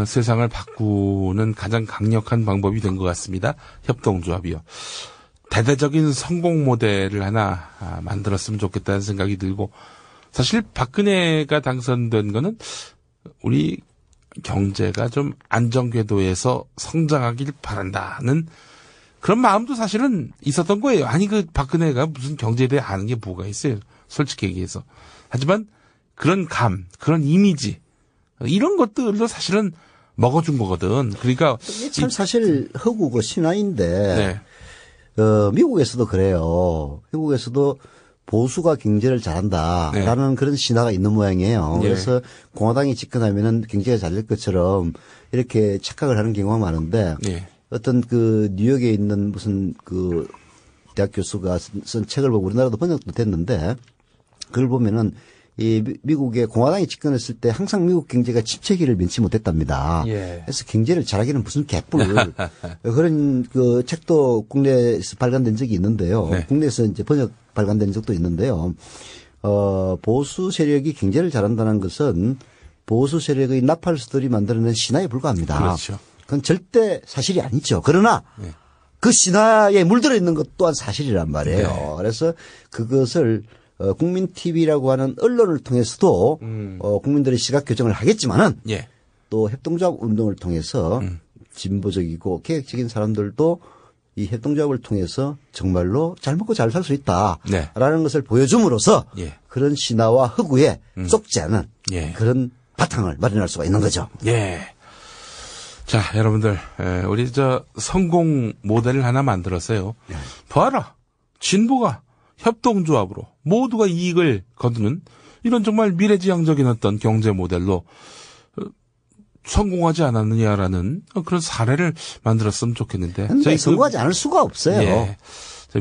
세상을 바꾸는 가장 강력한 방법이 된 것 같습니다. 협동조합이요. 대대적인 성공 모델을 하나 만들었으면 좋겠다는 생각이 들고, 사실 박근혜가 당선된 거는 우리 경제가 좀 안정궤도에서 성장하길 바란다는 그런 마음도 사실은 있었던 거예요. 아니 박근혜가 무슨 경제에 대해 아는 게 뭐가 있어요, 솔직히 얘기해서. 하지만 그런 그런 이미지, 이런 것들도 사실은 먹어준 거거든. 그러니까 참 사실 허구고 신화인데 미국에서도 그래요. 미국에서도 보수가 경제를 잘한다라는 그런 신화가 있는 모양이에요. 그래서 공화당이 집권하면은 경제가 잘 될 것처럼 이렇게 착각을 하는 경우가 많은데 어떤 뉴욕에 있는 무슨 대학 교수가 쓴 책을 보고 우리나라도 번역도 됐는데 그걸 보면은 이 미국의 공화당이 집권했을 때 항상 미국 경제가 침체기를 면치 못했답니다. 그래서 경제를 잘하기는 무슨 개뿔. 그런 책도 국내에서 발간된 적이 있는데요. 국내에서 이제 번역 발간된 적도 있는데요. 보수 세력이 경제를 잘한다는 것은 보수 세력의 나팔수들이 만들어낸 신화에 불과합니다. 그렇죠. 그건 절대 사실이 아니죠. 그러나 그 신화에 물들어 있는 것 또한 사실이란 말이에요. 그래서 그것을 국민 TV라고 하는 언론을 통해서도 국민들의 시각 교정을 하겠지만은 또 협동조합 운동을 통해서 진보적이고 개혁적인 사람들도 이 협동조합을 통해서 정말로 잘 먹고 잘 살 수 있다라는 것을 보여줌으로써 그런 신화와 허구에 쏙지 않은 그런 바탕을 마련할 수가 있는 거죠. 자, 여러분들, 우리 성공 모델을 하나 만들었어요. 봐라, 진보가 협동조합으로 모두가 이익을 거두는 이런 정말 미래지향적인 어떤 경제 모델로 성공하지 않았느냐라는 그런 사례를 만들었으면 좋겠는데. 근데 성공하지 않을 수가 없어요.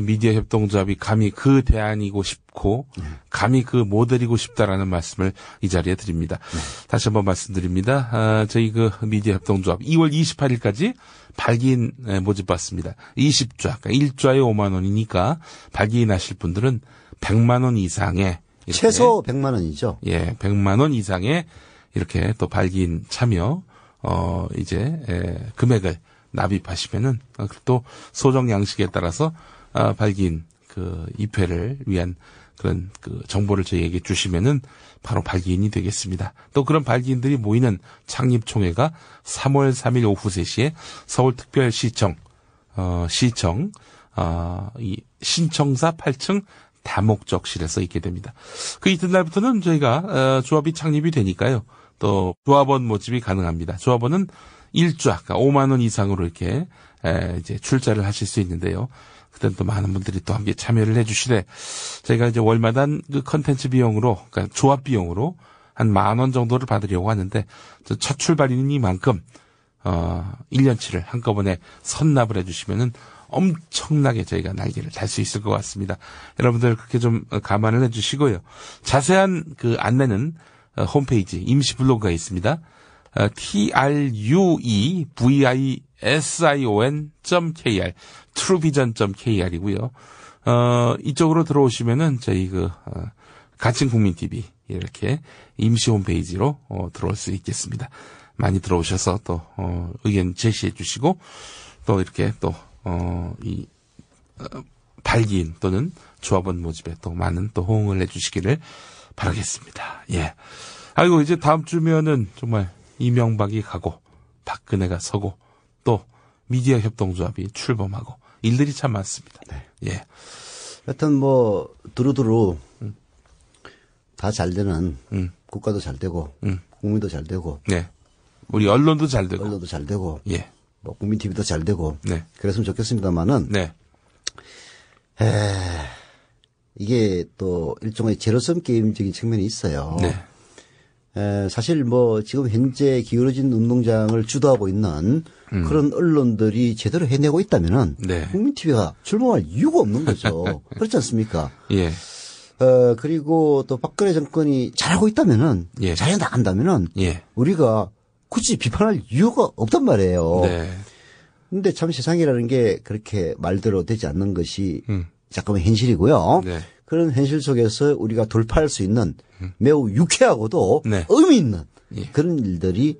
미디어 협동조합이 감히 그 대안이고 싶고 감히 그 모델이고 싶다라는 말씀을 이 자리에 드립니다. 다시 한번 말씀드립니다. 저희 그 미디어 협동조합 2월 28일까지 발기인 모집받습니다. 20좌, 그러니까 1좌에 5만 원이니까 발기인 하실 분들은 100만 원 이상의 최소 100만 원이죠. 예, 100만 원 이상의 이렇게 또 발기인 참여 이제 금액을 납입하시면은 또 소정 양식에 따라서 발기인 그 입회를 위한 그런 그 정보를 저희에게 주시면은 바로 발기인이 되겠습니다. 또 그런 발기인들이 모이는 창립총회가 3월 3일 오후 3시에 서울특별시청 이 신청사 8층 다목적실에서 있게 됩니다. 그 이튿날부터는 저희가 조합이 창립이 되니까요. 또 조합원 모집이 가능합니다. 조합원은 1좌, 그러니까 5만 원 이상으로 이렇게 이제 출자를 하실 수 있는데요. 그때는 또 많은 분들이 또 함께 참여를 해주시되 저희가 이제 월마다 그 컨텐츠 비용으로, 그러니까 조합 비용으로 한 10,000원 정도를 받으려고 하는데 첫 출발이니만큼 1년치를 한꺼번에 선납을 해주시면은 엄청나게 저희가 날개를 달 수 있을 것 같습니다. 여러분들 그렇게 좀 감안을 해주시고요. 자세한 그 안내는 홈페이지 임시 블로그가 있습니다. truevision.kr truevision.kr이고요. 이쪽으로 들어오시면은 저희 그 가칭 국민 TV 이렇게 임시 홈페이지로 들어올 수 있겠습니다. 많이 들어오셔서 또 의견 제시해 주시고 또 이렇게 또 이 발기인 또는 조합원 모집에 또 많은 또 호응을 해주시기를 바라겠습니다. 예. 아이고 이제 다음 주면은 정말 이명박이 가고 박근혜가 서고 또 미디어 협동조합이 출범하고 일들이 참 많습니다. 네. 예. 하여튼 뭐 두루두루 다 잘 되는 국가도 잘 되고 국민도 잘 되고 네. 우리 언론도 잘 되고 예. 뭐 국민 TV도 잘 되고 그랬으면 좋겠습니다만은 이게 또 일종의 제로섬 게임적인 측면이 있어요. 네. 사실 뭐 지금 현재 기울어진 운동장을 주도하고 있는 그런 언론들이 제대로 해내고 있다면은 국민 TV가 출범할 이유가 없는 거죠. 그렇지 않습니까? 예. 그리고 또 박근혜 정권이 잘하고 있다면은 잘 나간다면은 우리가 굳이 비판할 이유가 없단 말이에요. 근데 참 세상이라는 게 그렇게 말대로 되지 않는 것이 잠깐만 현실이고요. 그런 현실 속에서 우리가 돌파할 수 있는 매우 유쾌하고도 의미 있는 그런 일들이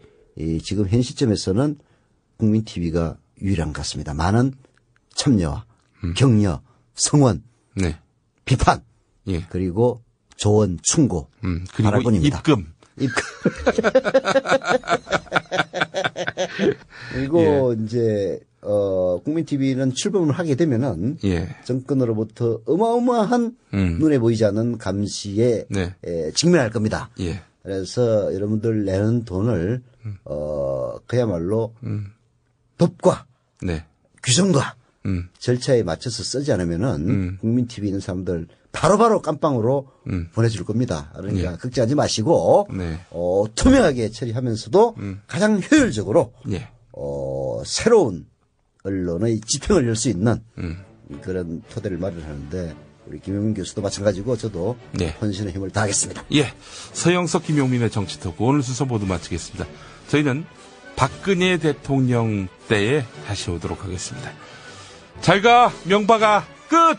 지금 현 시점에서는 국민 TV가 유일한 것 같습니다. 많은 참여와 격려, 성원, 비판, 그리고 조언, 충고, 그리고 바라봅니다. 입금. 그리고 이제 국민 TV는 출범을 하게 되면은 정권으로부터 어마어마한 눈에 보이지 않는 감시에 직면할 겁니다. 그래서 여러분들 내는 돈을 그야말로 법과 규정과 절차에 맞춰서 쓰지 않으면은 국민 TV에 있는 사람들 바로바로 깜빵으로 보내줄 겁니다. 그러니까 걱정하지 마시고 투명하게 처리하면서도 가장 효율적으로 새로운 언론의 지평을 열 수 있는 그런 토대를 마련하는데 우리 김용민 교수도 마찬가지고 저도 헌신의 힘을 다하겠습니다. 예, 서영석 김용민의 정치토크 오늘 순서 모두 마치겠습니다. 저희는 박근혜 대통령 때에 다시 오도록 하겠습니다. 잘 가 명박아 끝.